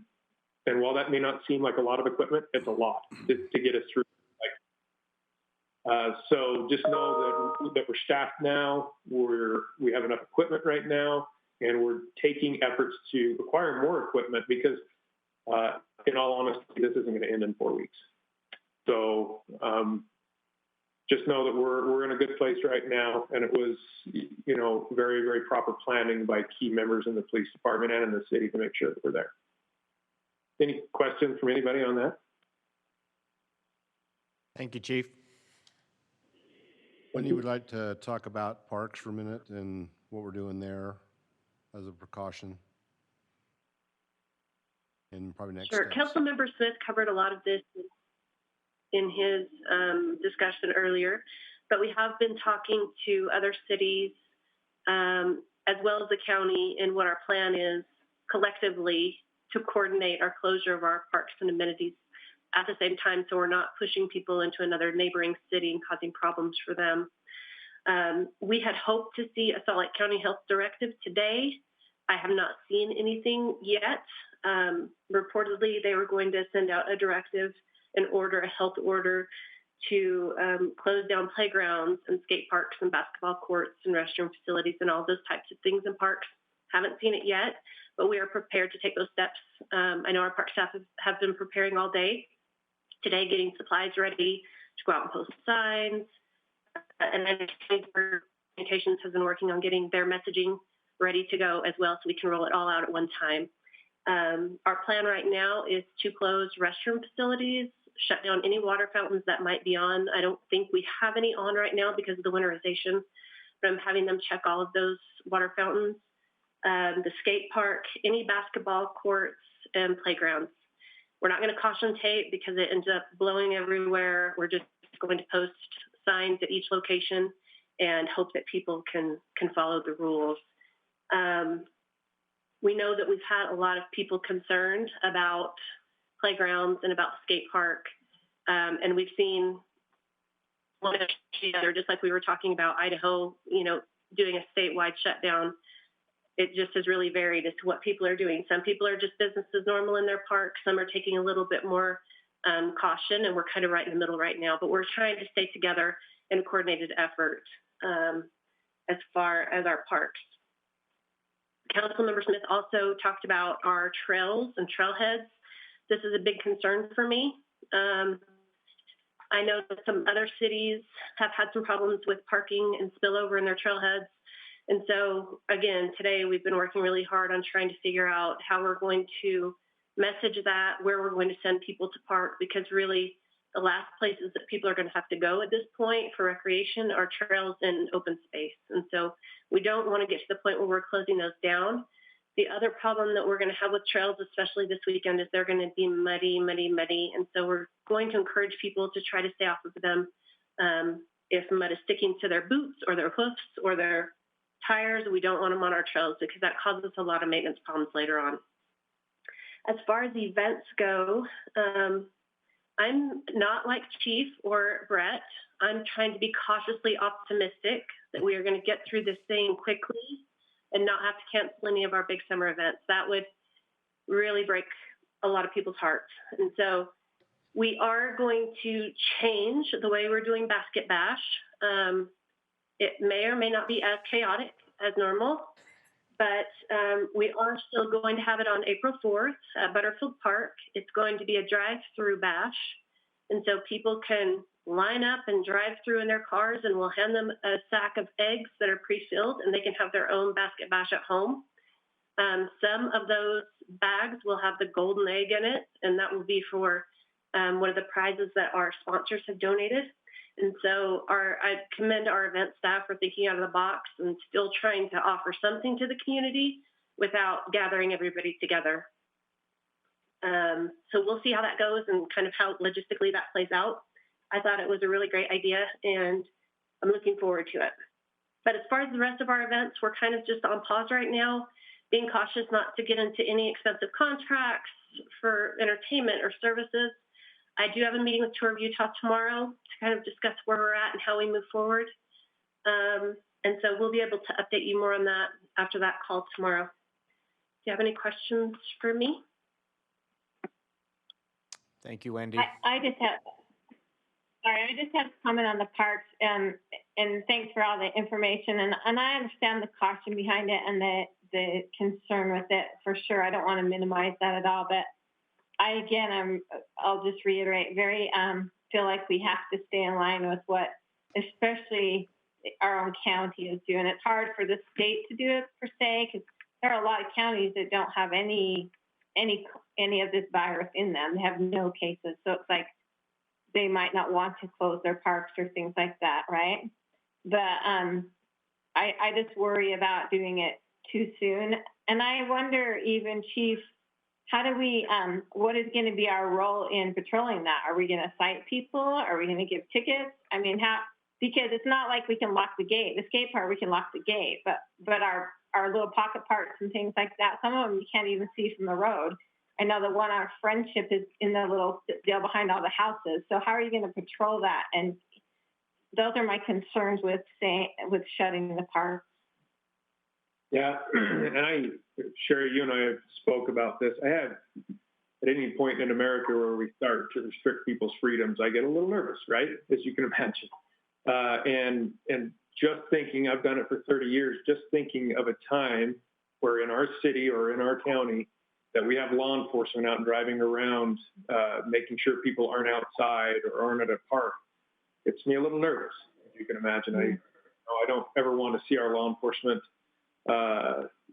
while that may not seem like a lot of equipment, it's a lot to get us through. So just know that we're staffed now. We have enough equipment right now. and we're taking efforts to acquire more equipment because, in all honesty, this isn't going to end in 4 weeks. So just know that we're in a good place right now, and it was, you know, very, very proper planning by key members in the police department and in the city to make sure that we're there. Any questions from anybody on that? Thank you, Chief. Wendy would like to talk about parks for a minute and what we're doing there as a precaution. And probably next Sure. steps. Councilmember Smith covered a lot of this in his discussion earlier, but we have been talking to other cities as well as the county and what our plan is collectively to coordinate our closure of our parks and amenities at the same time, so we're not pushing people into another neighboring city and causing problems for them. We had hoped to see a Salt Lake County Health Directive today. I have not seen anything yet. Reportedly, they were going to send out a directive and order, a health order, to close down playgrounds and skate parks and basketball courts and restroom facilities and all those types of things in parks. Haven't seen it yet, but we are prepared to take those steps. I know our park staff have been preparing all day today, getting supplies ready to go out and post signs. And then communications has been working on getting their messaging ready to go as well, so we can roll it all out at one time. Our plan right now is to close restroom facilities, shut down any water fountains that might be on. I don't think we have any on right now because of the winterization, but I'm having them check all of those water fountains, the skate park, any basketball courts, and playgrounds. We're not going to caution tape because it ends up blowing everywhere. We're just going to post signs at each location and hope that people can follow the rules. We know that we've had a lot of people concerned about playgrounds and about the skate park, and we've seen one after the other, just like we were talking about Idaho, you know, doing a statewide shutdown. It just has really varied as to what people are doing. Some people are just business as normal in their park. Some are taking a little bit more caution, and we're kind of right in the middle right now. But we're trying to stay together in a coordinated effort as far as our parks. Councilmember Smith also talked about our trails and trailheads. This is a big concern for me. I know that some other cities have had some problems with parking and spillover in their trailheads. And so, again, today we've been working really hard on trying to figure out how we're going to message that, where we're going to send people to park, because really the last places that people are going to have to go at this point for recreation are trails and open space. And so we don't want to get to the point where we're closing those down. The other problem that we're going to have with trails, especially this weekend, is they're going to be muddy, muddy, muddy. And so we're going to encourage people to try to stay off of them. If mud is sticking to their boots or their hoofs or their tires, we don't want them on our trails because that causes a lot of maintenance problems later on. As far as events go, I'm not like Chief or Brett. I'm trying to be cautiously optimistic that we are going to get through this thing quickly and not have to cancel any of our big summer events. That would really break a lot of people's hearts. And so we are going to change the way we're doing Basket Bash. It may or may not be as chaotic as normal, but we are still going to have it on April 4th at Butterfield Park. It's going to be a drive-through bash. And so people can line up and drive through in their cars, and we'll hand them a sack of eggs that are pre-filled, and they can have their own basket bash at home. Some of those bags will have the golden egg in it, and that will be for one of the prizes that our sponsors have donated. And so I commend our event staff for thinking out of the box and still trying to offer something to the community without gathering everybody together. So we'll see how that goes and kind of how logistically that plays out. I thought it was a really great idea, and I'm looking forward to it. But as far as the rest of our events, we're kind of just on pause right now, being cautious not to get into any expensive contracts for entertainment or services. I do have a meeting with Tour of Utah tomorrow to kind of discuss where we're at and how we move forward. And so we'll be able to update you more on that after that call tomorrow. Do you have any questions for me? Thank you, Wendy. I just have a comment on the parks, and thanks for all the information. And I understand the caution behind it and the concern with it for sure. I don't want to minimize that at all, but I'll just reiterate, very feel like we have to stay in line with what, especially our own county is doing. It's hard for the state to do it per se, because there are a lot of counties that don't have any of this virus in them. They have no cases, so it's like they might not want to close their parks or things like that, right? But I just worry about doing it too soon, and I wonder, even Chief, how do we, what is going to be our role in patrolling that? Are we going to cite people? Are we going to give tickets? I mean, because it's not like we can lock the gate. The skate park, we can lock the gate, but our little pocket parks and things like that, some of them you can't even see from the road. I know the one on Friendship is in the little deal behind all the houses. So how are you going to patrol that? And those are my concerns with shutting the park. Yeah, and Sherry, you and I have spoke about this. I have, at any point in America where we start to restrict people's freedoms, I get a little nervous, right? As you can imagine. And just thinking, I've done it for 30 years, just thinking of a time where in our city or in our county that we have law enforcement out and driving around, making sure people aren't outside or aren't at a park, gets me a little nervous, as you can imagine. I don't ever want to see our law enforcement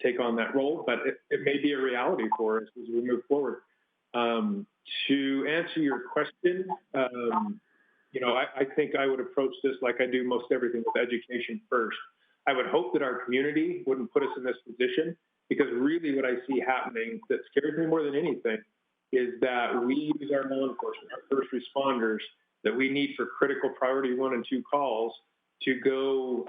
take on that role, but it may be a reality for us as we move forward. To answer your question, I think I would approach this like I do most everything, with education first. I would hope that our community wouldn't put us in this position, because really what I see happening that scares me more than anything is that we use our law enforcement, our first responders that we need for critical priority 1 and 2 calls to go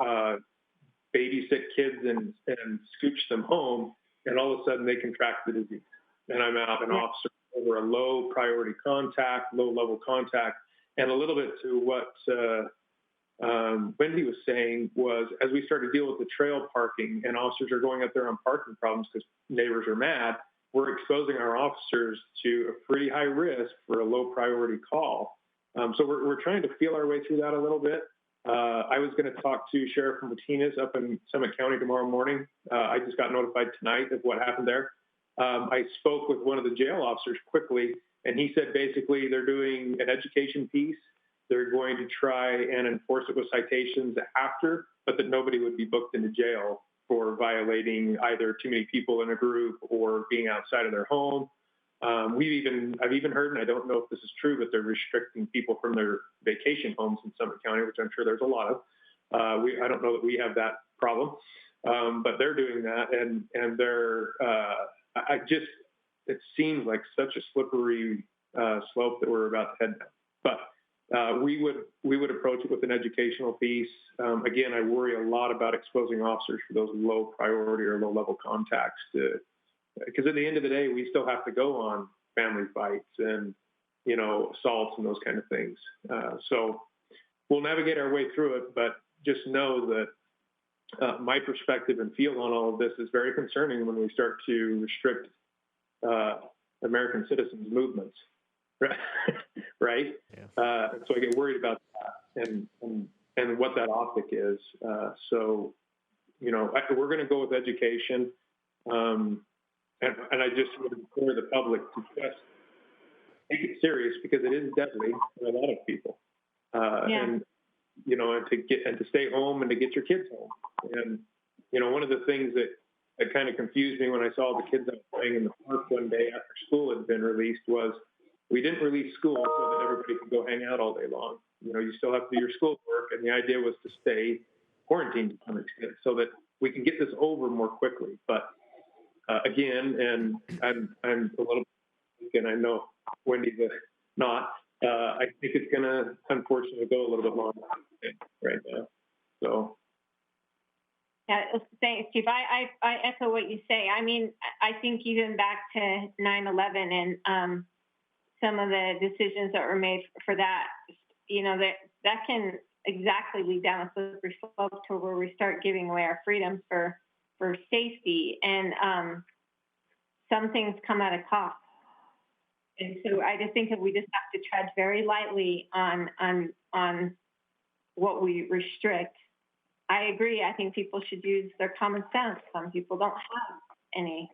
babysit kids and scooch them home, and all of a sudden they contract the disease. And I'm out an officer over a low priority contact, low level contact. And a little bit to what Wendy was saying was, as we start to deal with the trail parking and officers are going up there on parking problems because neighbors are mad, we're exposing our officers to a pretty high risk for a low priority call. So we're trying to feel our way through that a little bit. I was going to talk to Sheriff Martinez up in Summit County tomorrow morning. I just got notified tonight of what happened there. I spoke with one of the jail officers quickly, and he said basically they're doing an education piece. They're going to try and enforce it with citations after, but that nobody would be booked into jail for violating either too many people in a group or being outside of their home. I've even heard, and I don't know if this is true, but they're restricting people from their vacation homes in Summit County, which I'm sure there's a lot of. I don't know that we have that problem, but they're doing that, and they're. It seems like such a slippery slope that we're about to head down. But we would approach it with an educational piece. Again, I worry a lot about exposing officers for those low priority or low level contacts, because at the end of the day, we still have to go on family fights and assaults and those kind of things. So we'll navigate our way through it, but just know that my perspective and feel on all of this is very concerning when we start to restrict American citizens' movements, right? Yeah. So I get worried about that and what that optic is. So we're going to go with education, and I just would implore the public to just take it serious, because it is deadly for a lot of people. And to stay home and to get your kids home. And one of the things that kind of confused me when I saw the kids out playing in the park one day after school had been released was, we didn't release school so that everybody could go hang out all day long. You still have to do your schoolwork, and the idea was to stay quarantined to some extent so that we can get this over more quickly. But again, and I'm a little, and I know Wendy's not. I think it's going to unfortunately go a little bit longer right now. So. Yeah, thanks, Chief. I echo what you say. I mean, I think even back to 9/11 and some of the decisions that were made for that, that can exactly lead down a slippery slope to where we start giving away our freedoms for safety, and some things come at a cost. And so I just think that we just have to tread very lightly on what we restrict. I agree. I think people should use their common sense. Some people don't have any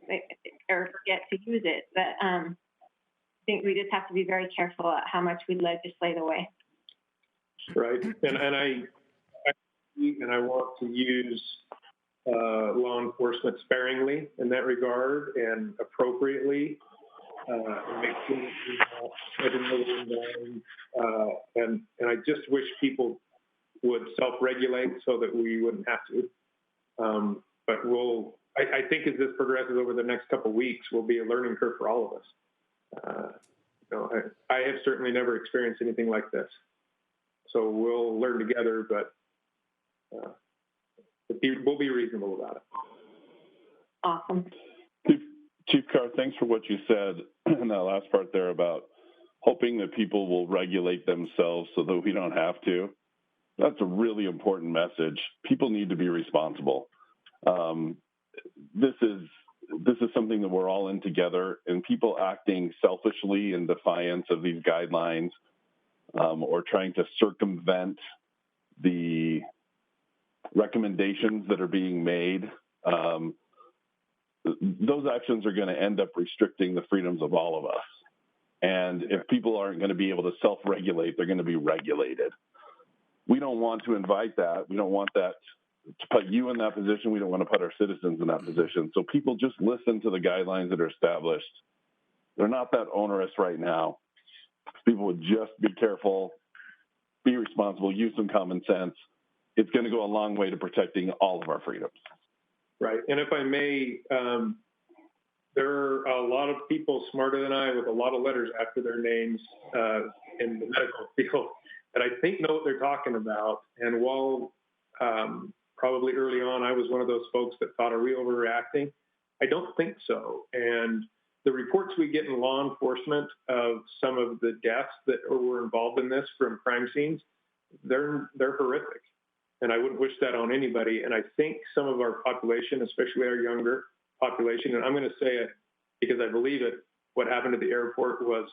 or forget to use it. But I think we just have to be very careful at how much we legislate away. Right. And I want to use law enforcement sparingly in that regard and appropriately, and make sure that and I just wish people would self-regulate so that we wouldn't have to. But I think as this progresses over the next couple of weeks, will be a learning curve for all of us. I have certainly never experienced anything like this. So we'll learn together, but we'll be reasonable about it. Awesome. Chief Carr, thanks for what you said in that last part there about hoping that people will regulate themselves so that we don't have to. That's a really important message. People need to be responsible. This is something that we're all in together, and people acting selfishly in defiance of these guidelines or trying to circumvent the recommendations that are being made, those actions are going to end up restricting the freedoms of all of us. And if people aren't going to be able to self-regulate, they're going to be regulated. We don't want to invite that. We don't want that to put you in that position. We don't want to put our citizens in that position. So people just listen to the guidelines that are established. They're not that onerous right now. People would just be careful, be responsible, use some common sense. It's going to go a long way to protecting all of our freedoms. Right. And if I may, there are a lot of people smarter than I with a lot of letters after their names in the medical field that I think know what they're talking about. And while probably early on I was one of those folks that thought, are we overreacting? I don't think so. And the reports we get in law enforcement of some of the deaths that were involved in this from crime scenes, they're horrific. And I wouldn't wish that on anybody. And I think some of our population, especially our younger population, and I'm going to say it because I believe it, what happened at the airport was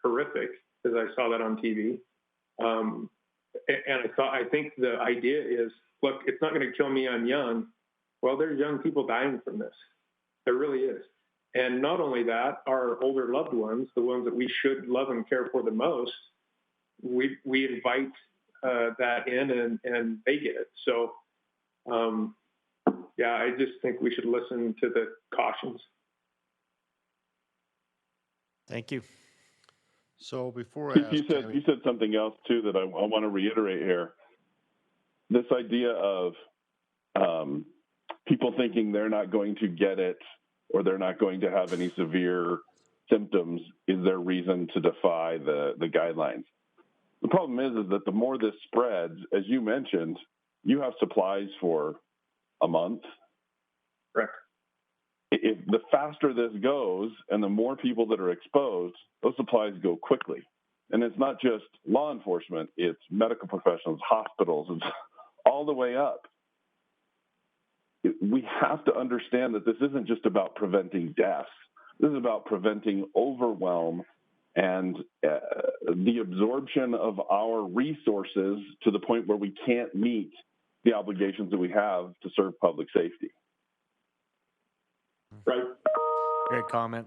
horrific, because I saw that on TV. And I think the idea is, look, it's not going to kill me, I'm young. Well, there's young people dying from this. There really is. And not only that, our older loved ones, the ones that we should love and care for the most, we invite that in and they get it. So, yeah, I just think we should listen to the cautions. Thank you. So before I ask you said something else too that I want to reiterate here. This idea of people thinking they're not going to get it or they're not going to have any severe symptoms is their reason to defy the guidelines. The problem is that the more this spreads, as you mentioned, you have supplies for a month. Correct. If the faster this goes and the more people that are exposed, those supplies go quickly. And it's not just law enforcement, it's medical professionals, hospitals, it's all the way up. We have to understand that this isn't just about preventing deaths. This is about preventing overwhelm and the absorption of our resources to the point where we can't meet the obligations that we have to serve public safety. Right. Great comment.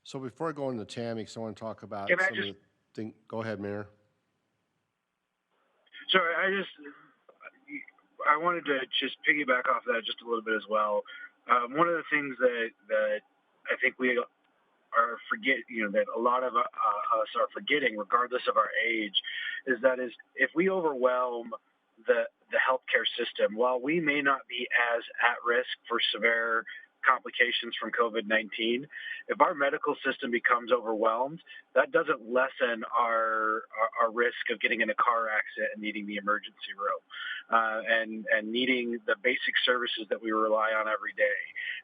So before I go into Tammy, I want to talk about Can I some of the things. Go ahead, Mayor. So I wanted to just piggyback off that just a little bit as well. One of the things that I think we are that a lot of us are forgetting, regardless of our age, is if we overwhelm the healthcare system, while we may not be as at risk for severe complications from COVID-19, if our medical system becomes overwhelmed, that doesn't lessen our risk of getting in a car accident and needing the emergency room, and needing the basic services that we rely on every day.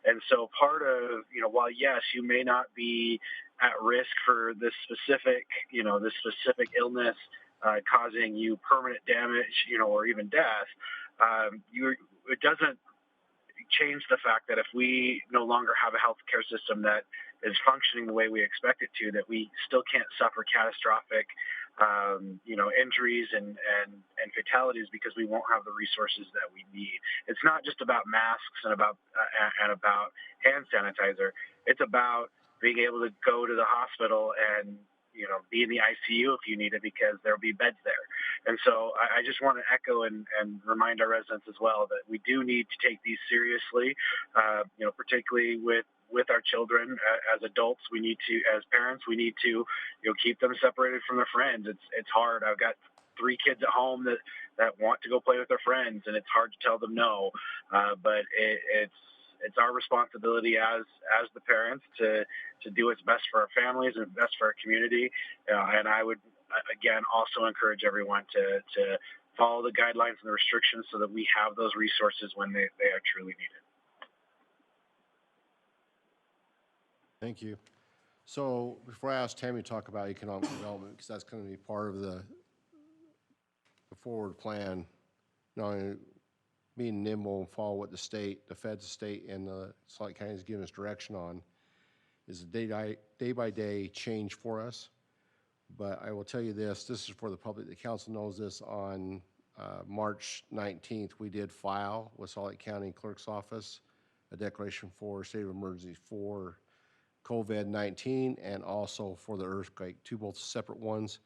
And so part of, while yes, you may not be at risk for this specific illness causing you permanent damage, or even death, it doesn't change the fact that if we no longer have a healthcare system that is functioning the way we expect it to, that we still can't suffer catastrophic injuries and fatalities because we won't have the resources that we need. It's not just about masks and about hand sanitizer. It's about being able to go to the hospital and be in the ICU if you need it because there'll be beds there. And so I just want to echo and remind our residents as well that we do need to take these seriously, particularly with our children. As adults, we need to, as parents, we need to keep them separated from their friends. It's hard. I've got 3 kids at home that want to go play with their friends, and it's hard to tell them no. But it's our responsibility as the parents to do what's best for our families and best for our community. And I would, again, also encourage everyone to follow the guidelines and the restrictions so that we have those resources when they are truly needed. Thank you. So before I ask Tammy to talk about economic development, because that's going to be part of the forward plan, not only being nimble and follow what the state, the feds, the state, and the Salt Lake County is giving us direction on, is a day-by-day change for us. But I will tell you this is for the public, the council knows this, on March 19th, we did file with Salt Lake County Clerk's Office a declaration for state of emergency for COVID-19 and also for the earthquake, both separate ones.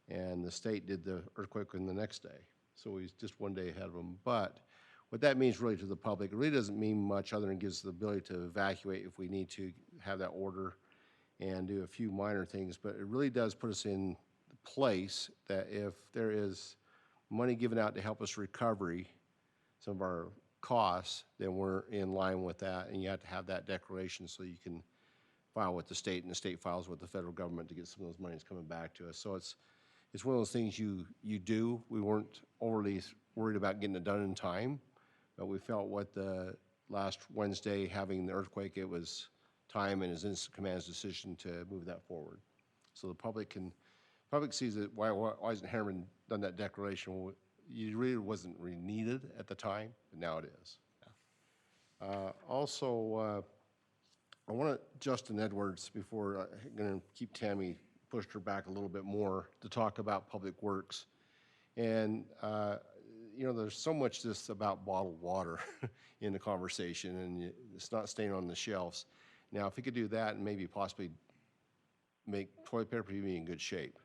And the state did the earthquake in the next day. So he's just one day ahead of them. But what that means really to the public, it really doesn't mean much other than gives us the ability to evacuate if we need to have that order and do a few minor things. But it really does put us in place that if there is money given out to help us recovery some of our costs, then we're in line with that. And you have to have that declaration so you can file with the state, and the state files with the federal government to get some of those monies coming back to us. So it's one of those things you do. We weren't overly worried about getting it done in time, but we felt what the last Wednesday having the earthquake, it was time and his instant command's decision to move that forward. So the public sees it. Why hasn't Herriman done that declaration? Well, it really wasn't really needed at the time, but now it is. Also, I want Justin Edwards, before I'm going to keep Tammy, pushed her back a little bit more to talk about public works. And, there's so much just about bottled water in the conversation, and it's not staying on the shelves. Now, if he could do that and maybe possibly make toilet paper, he'd be in good shape.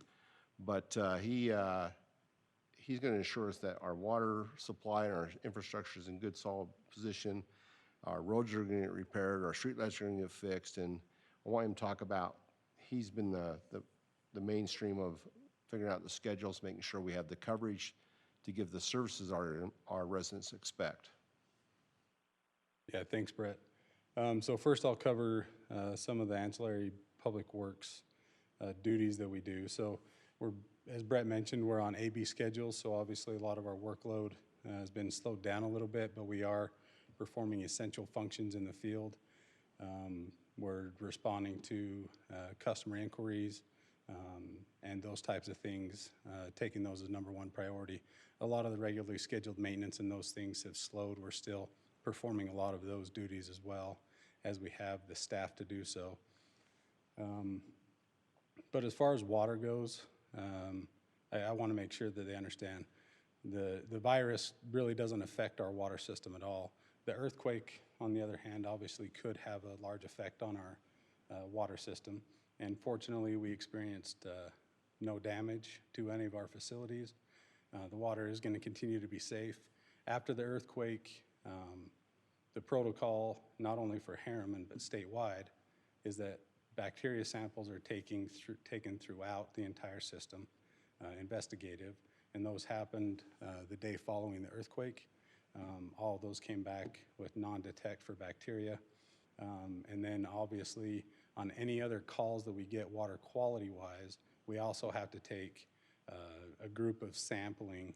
But he's going to ensure us that our water supply and our infrastructure is in good, solid position. Our roads are going to get repaired, our streetlights are going to get fixed, and I want him to talk about, he's been the mainstream of figuring out the schedules, making sure we have the coverage to give the services our residents expect. Yeah, thanks, Brett. So first I'll cover some of the ancillary public works duties that we do. So as Brett mentioned, we're on AB schedules, so obviously a lot of our workload has been slowed down a little bit, but we are performing essential functions in the field. We're responding to customer inquiries and those types of things, taking those as number one priority. A lot of the regularly scheduled maintenance and those things have slowed. We're still performing a lot of those duties as well as we have the staff to do so. But as far as water goes, I want to make sure that they understand the virus really doesn't affect our water system at all. The earthquake, on the other hand, obviously could have a large effect on our water system. And fortunately, we experienced no damage to any of our facilities. The water is going to continue to be safe. After the earthquake, the protocol, not only for Herriman, but statewide, is that bacteria samples are taken throughout the entire system, investigative, and those happened the day following the earthquake. All of those came back with non-detect for bacteria. And then obviously on any other calls that we get water quality wise, we also have to take a group of sampling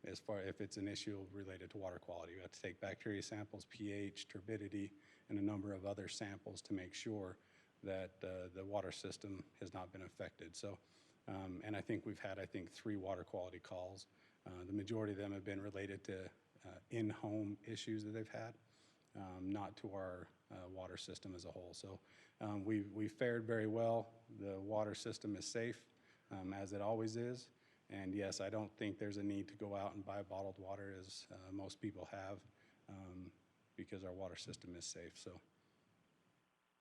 as far if it's an issue related to water quality. We have to take bacteria samples, pH, turbidity, and a number of other samples to make sure that the water system has not been affected. So, and I think we've had, 3 water quality calls. The majority of them have been related to in-home issues that they've had, not to our water system as a whole. So we fared very well. The water system is safe. as it always is. And yes, I don't think there's a need to go out and buy bottled water as most people have because our water system is safe. So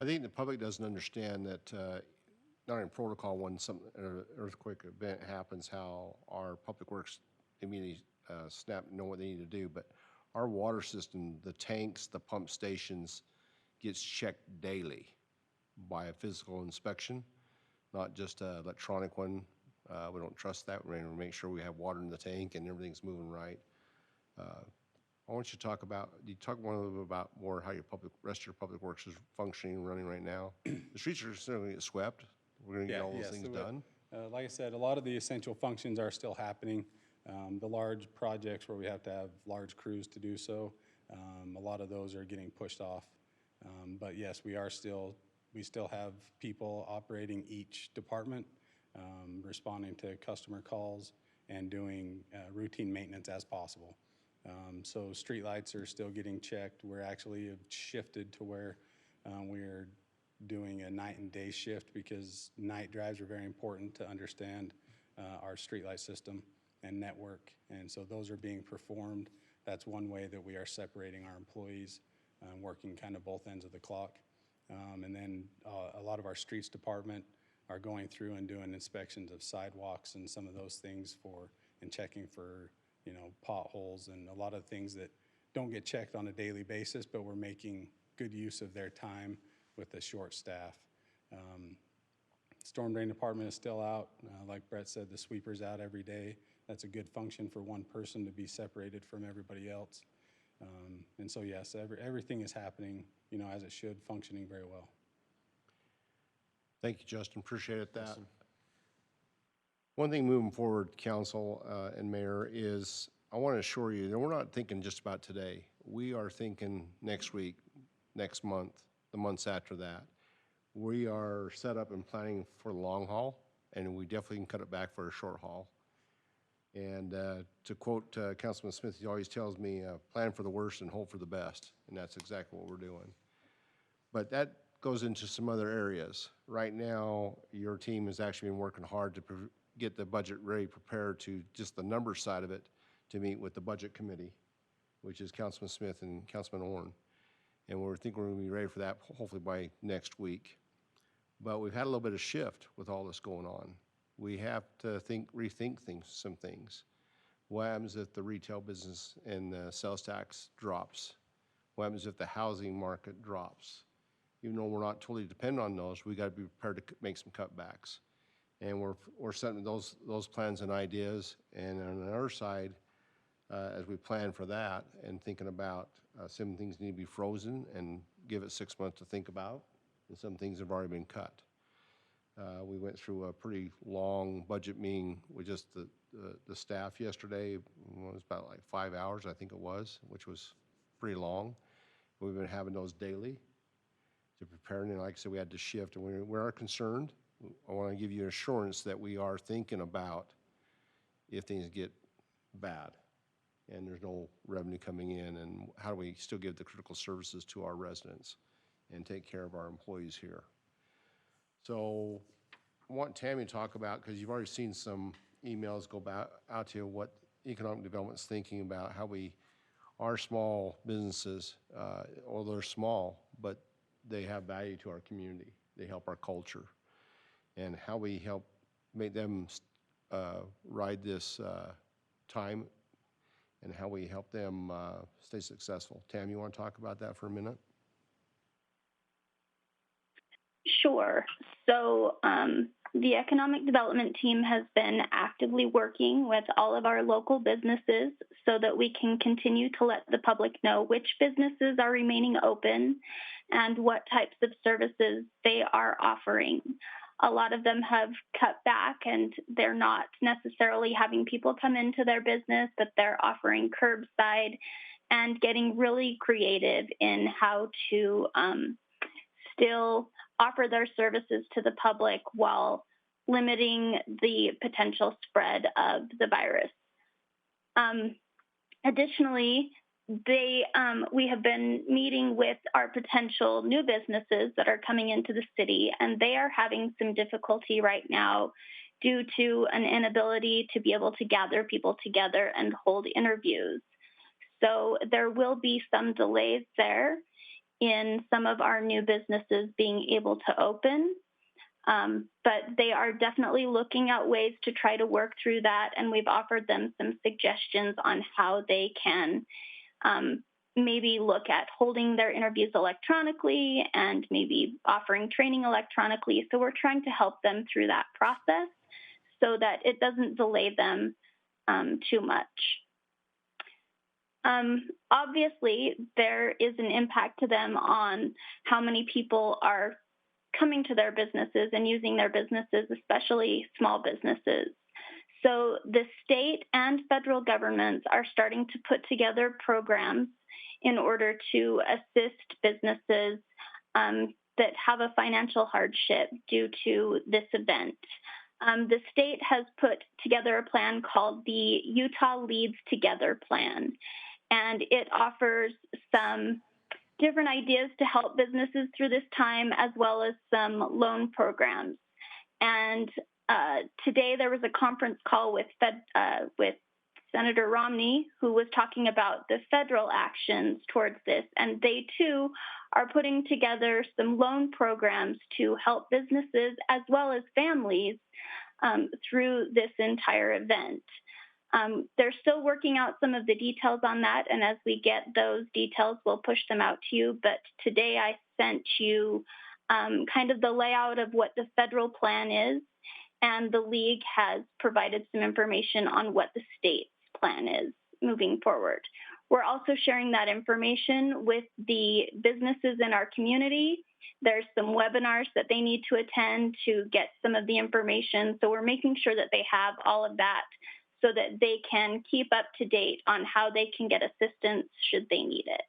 I think the public doesn't understand that not in protocol when an earthquake event happens, how our public works immediately know what they need to do. But our water system, the tanks, the pump stations, gets checked daily by a physical inspection, not just an electronic one. We don't trust that. We're going to make sure we have water in the tank and everything's moving right. I want you to talk about, you talk more a little bit about more how your rest of your public works is functioning and running right now. The streets are still going to get swept. We're going to get all those things done. Like I said, a lot of the essential functions are still happening. The large projects where we have to have large crews to do so, a lot of those are getting pushed off. But yes, we still have people operating each department, responding to customer calls and doing routine maintenance as possible. So streetlights are still getting checked. We're actually have shifted to where we're doing a night and day shift because night drives are very important to understand our streetlight system and network. And so those are being performed. That's one way that we are separating our employees, working kind of both ends of the clock. And then a lot of our streets department are going through and doing inspections of sidewalks and some of those things and checking for, potholes and a lot of things that don't get checked on a daily basis, but we're making good use of their time with the short staff. Storm drain department is still out. Like Brett said, the sweeper's out every day. That's a good function for one person to be separated from everybody else. And so yes, everything is happening, as it should, functioning very well. Thank you, Justin. Appreciate that. Awesome. One thing moving forward, council and mayor, is I want to assure you that we're not thinking just about today. We are thinking next week, next month, the months after that. We are set up and planning for the long haul, and we definitely can cut it back for a short haul. And to quote Councilman Smith, he always tells me, plan for the worst and hope for the best, and that's exactly what we're doing. But that goes into some other areas. Right now, your team has actually been working hard to get the budget ready, prepared to just the number side of it, to meet with the budget committee, which is Councilman Smith and Councilman Orn. And we're thinking we're going to be ready for that hopefully by next week. But we've had a little bit of shift with all this going on. We have to rethink some things. What happens if the retail business and the sales tax drops? What happens if the housing market drops? Even though we're not totally dependent on those, we got to be prepared to make some cutbacks. And we're setting those plans and ideas. And on the other side, as we plan for that and thinking about some things need to be frozen and give it 6 months to think about, and some things have already been cut. We went through a pretty long budget meeting with just the staff yesterday. It was about like 5 hours, I think it was, which was pretty long. We've been having those daily to prepare, and like I said, we had to shift, and we are concerned. I want to give you assurance that we are thinking about if things get bad and there's no revenue coming in, and how do we still give the critical services to our residents and take care of our employees here. So I want Tammy to talk about, because you've already seen some emails go out to you, what economic development's thinking about how our small businesses, although they're small, but they have value to our community. They help our culture. And how we help make them ride this time, and how we help them stay successful. Tam, you want to talk about that for a minute? Sure. So the economic development team has been actively working with all of our local businesses so that we can continue to let the public know which businesses are remaining open and what types of services they are offering. A lot of them have cut back, and they're not necessarily having people come into their business, but they're offering curbside and getting really creative in how to still offer their services to the public while limiting the potential spread of the virus. Additionally, we have been meeting with our potential new businesses that are coming into the city, and they are having some difficulty right now due to an inability to be able to gather people together and hold interviews. So there will be some delays there in some of our new businesses being able to open. But they are definitely looking at ways to try to work through that, and we've offered them some suggestions on how they can maybe look at holding their interviews electronically and maybe offering training electronically. So we're trying to help them through that process so that it doesn't delay them too much. Obviously, there is an impact to them on how many people are coming to their businesses and using their businesses, especially small businesses. So the state and federal governments are starting to put together programs in order to assist businesses that have a financial hardship due to this event. The state has put together a plan called the Utah Leads Together Plan, and it offers some different ideas to help businesses through this time, as well as some loan programs. And today there was a conference call with Senator Romney, who was talking about the federal actions towards this, and they too are putting together some loan programs to help businesses as well as families through this entire event. They're still working out some of the details on that, and as we get those details, we'll push them out to you. But today I sent you kind of the layout of what the federal plan is, and the league has provided some information on what the state's plan is moving forward. We're also sharing that information with the businesses in our community. There's some webinars that they need to attend to get some of the information. So we're making sure that they have all of that so that they can keep up to date on how they can get assistance should they need it.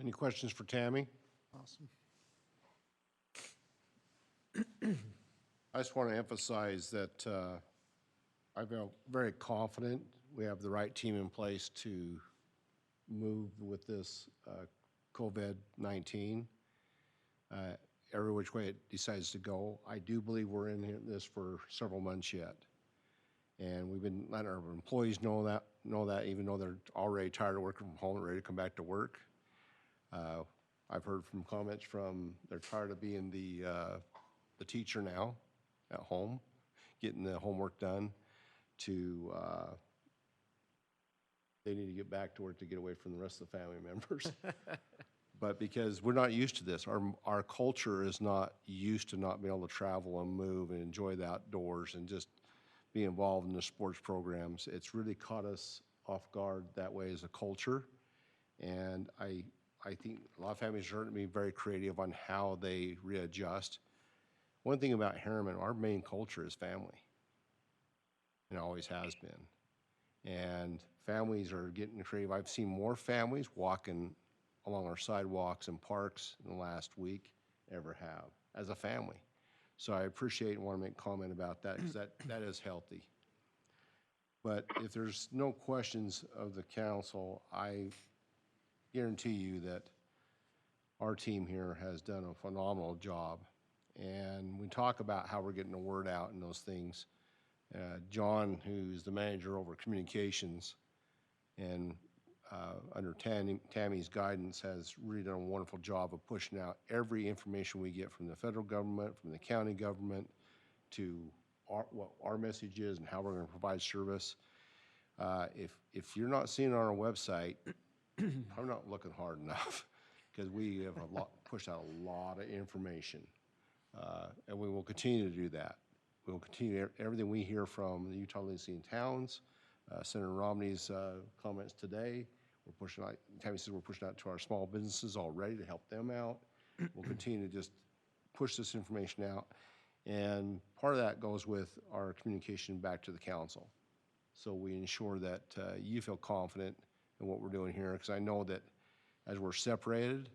Any questions for Tammy? Awesome. I just want to emphasize that I feel very confident we have the right team in place to move with this COVID-19. Every which way it decides to go. I do believe we're in this for several months yet. And we've been letting our employees know that, even though they're already tired of working from home and ready to come back to work. I've heard from comments from, they're tired of being the teacher now at home, getting the homework done, to they need to get back to work to get away from the rest of the family members. But because we're not used to this, our culture is not used to not being able to travel and move and enjoy the outdoors and just be involved in the sports programs. It's really caught us off guard that way as a culture. And I think a lot of families are going to be very creative on how they readjust. One thing about Herriman, our main culture is family. And always has been. And families are getting creative. I've seen more families walking along our sidewalks and parks in the last week ever have as a family. So I appreciate and want to make a comment about that because that is healthy. But if there's no questions of the council, I guarantee you that our team here has done a phenomenal job. And we talk about how we're getting the word out and those things. John, who's the manager over communications, and under Tammy's guidance, has really done a wonderful job of pushing out every information we get from the federal government, from the county government, to what our message is and how we're going to provide service. If you're not seeing it on our website, I'm not looking hard enough, because we have pushed out a lot of information, and we will continue to do that. We will continue everything we hear from the Utah League in Towns, Senator Romney's comments today. We're pushing out, Tammy says we're pushing out to our small businesses already to help them out. We'll continue to just push this information out. And part of that goes with our communication back to the council. So we ensure that you feel confident in what we're doing here, because I know that as we're separated,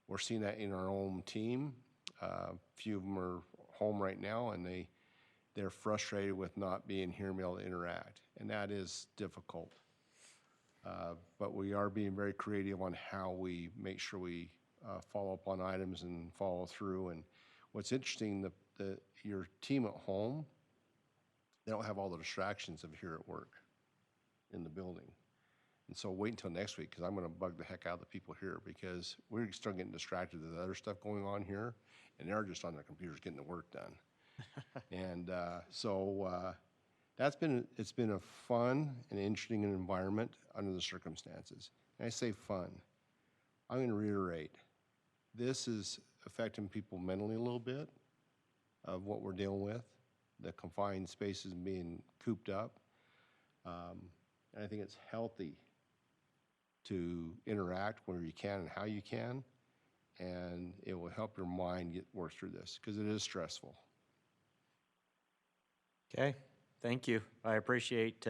we're seeing that in our own team. A few of them are home right now, and they're frustrated with not being here and be able to interact, and that is difficult. But we are being very creative on how we make sure we follow up on items and follow through. And what's interesting, your team at home, they don't have all the distractions of here at work in the building. And so wait until next week, because I'm going to bug the heck out of the people here, because we're still getting distracted with other stuff going on here, and they're just on their computers getting the work done. And it's been a fun and interesting environment under the circumstances. And I say fun. I'm going to reiterate, this is affecting people mentally a little bit of what we're dealing with, the confined spaces being cooped up. And I think it's healthy to interact where you can and how you can, and it will help your mind work through this, because it is stressful. Okay, thank you. I appreciate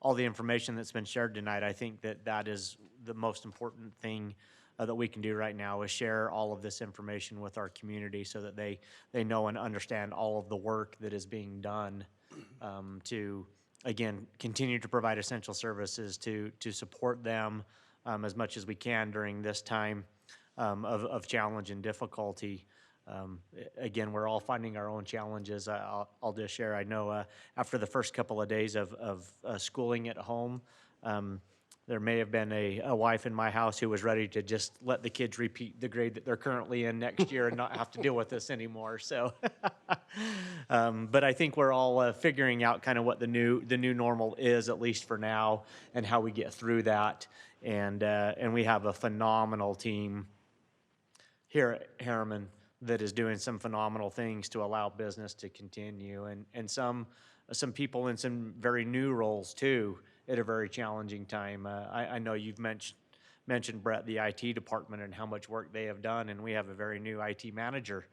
all the information that's been shared tonight. I think that is the most important thing that we can do right now, is share all of this information with our community so that they know and understand all of the work that is being done to, again, continue to provide essential services to support them as much as we can during this time of challenge and difficulty. Again, we're all finding our own challenges. I'll just share, I know after the first couple of days of schooling at home, there may have been a wife in my house who was ready to just let the kids repeat the grade that they're currently in next year and not have to deal with this anymore. So, but I think we're all figuring out kind of what the new normal is, at least for now, and how we get through that. And we have a phenomenal team here at Herriman that is doing some phenomenal things to allow business to continue, and some people in some very new roles too at a very challenging time. I know you've mentioned, Brett, the IT department and how much work they have done, and we have a very new IT manager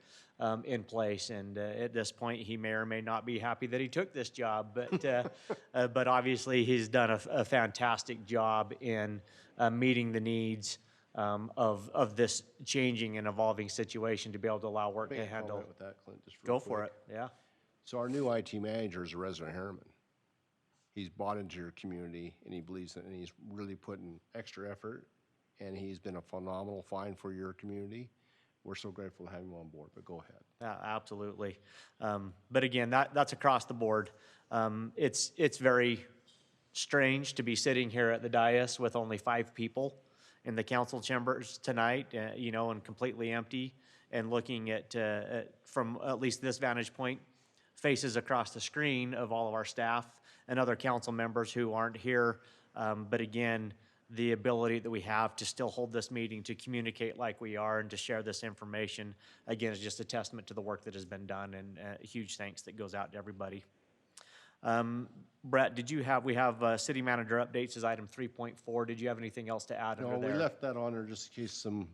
in place, and at this point he may or may not be happy that he took this job, but obviously he's done a fantastic job in meeting the needs of this changing and evolving situation to be able to allow work to handle. With that, Clint, just real Go for quick. it, yeah. So our new IT manager is a resident of Herriman. He's bought into your community, and he believes it, and he's really putting extra effort, and he's been a phenomenal find for your community. We're so grateful to have him on board, but go ahead. Absolutely. But again, that's across the board. It's very strange to be sitting here at the dais with only 5 people in the council chambers tonight, and completely empty, and looking at from at least this vantage point, faces across the screen of all of our staff and other council members who aren't here. But again, the ability that we have to still hold this meeting, to communicate like we are, and to share this information, again, is just a testament to the work that has been done, and a huge thanks that goes out to everybody. Brett, we have city manager updates as item 3.4. Did you have anything else to add under there? No, we left that on there just in case some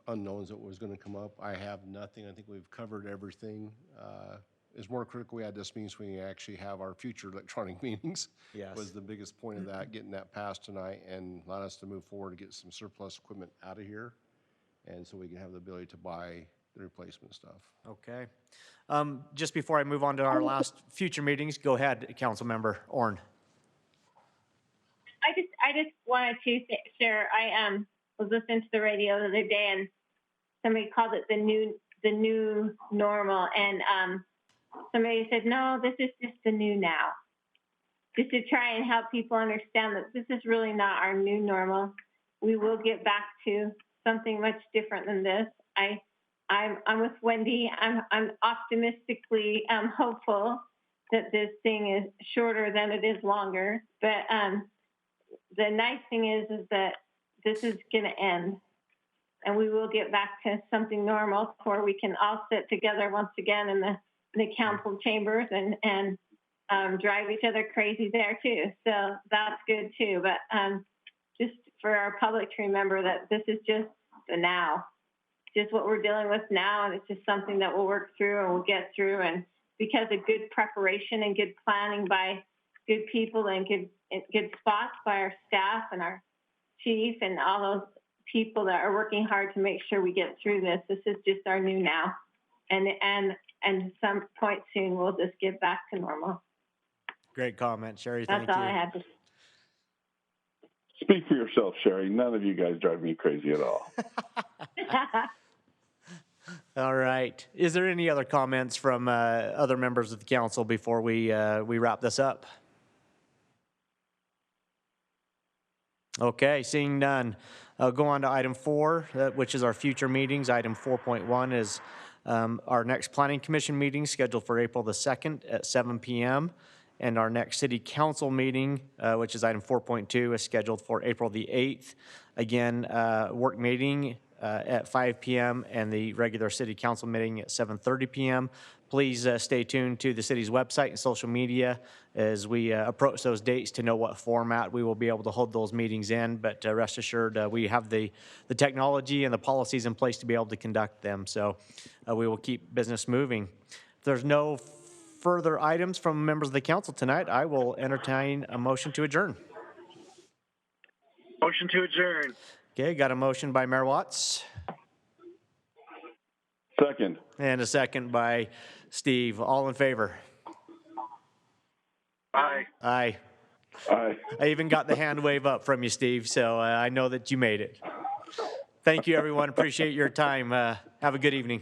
unknowns that was going to come up. I have nothing. I think we've covered everything. It's more critical we had this meeting so we can actually have our future electronic meetings. Yes. Was the biggest point of that, getting that passed tonight and allowing us to move forward to get some surplus equipment out of here, and so we can have the ability to buy the replacement stuff. Okay. Just before I move on to our last future meetings, go ahead, Councilmember Orn. I just wanted to share. I was listening to the radio the other day, and somebody called it the new normal, and somebody said, no, this is just the new now. Just to try and help people understand that this is really not our new normal. We will get back to something much different than this. I'm with Wendy. I'm optimistically hopeful that this thing is shorter than it is longer. But the nice thing is that this is going to end, and we will get back to something normal where we can all sit together once again in the council chambers and drive each other crazy there too. So that's good too. But just for our public to remember that this is just the now, just what we're dealing with now, and it's just something that we'll work through and we'll get through. And because of good preparation and good planning by good people and good spots by our staff and our chief and all those people that are working hard to make sure we get through this, this is just our new now. And some point soon, we'll just get back to normal. Great comment, Sherry. Thank you. That's all I had to say. Speak for yourself, Sherry. None of you guys drive me crazy at all. All right. Is there any other comments from other members of the council before we wrap this up? Okay, seeing none. I'll go on to item 4, which is our future meetings. Item 4.1 is our next Planning Commission meeting scheduled for April the 2nd at 7 p.m. And our next City Council meeting, which is item 4.2, is scheduled for April the 8th. Again, work meeting at 5 p.m. and the regular City Council meeting at 7:30 p.m. Please stay tuned to the city's website and social media as we approach those dates to know what format we will be able to hold those meetings in. But rest assured, we have the technology and the policies in place to be able to conduct them. So we will keep business moving. If there's no further items from members of the council tonight, I will entertain a motion to adjourn. Motion to adjourn. Okay, got a motion by Mayor Watts Second. and a second by Steve. All in favor? Aye. Aye. Aye. I even got the hand wave up from you, Steve, so I know that you made it. Thank you, everyone. Appreciate your time. Have a good evening.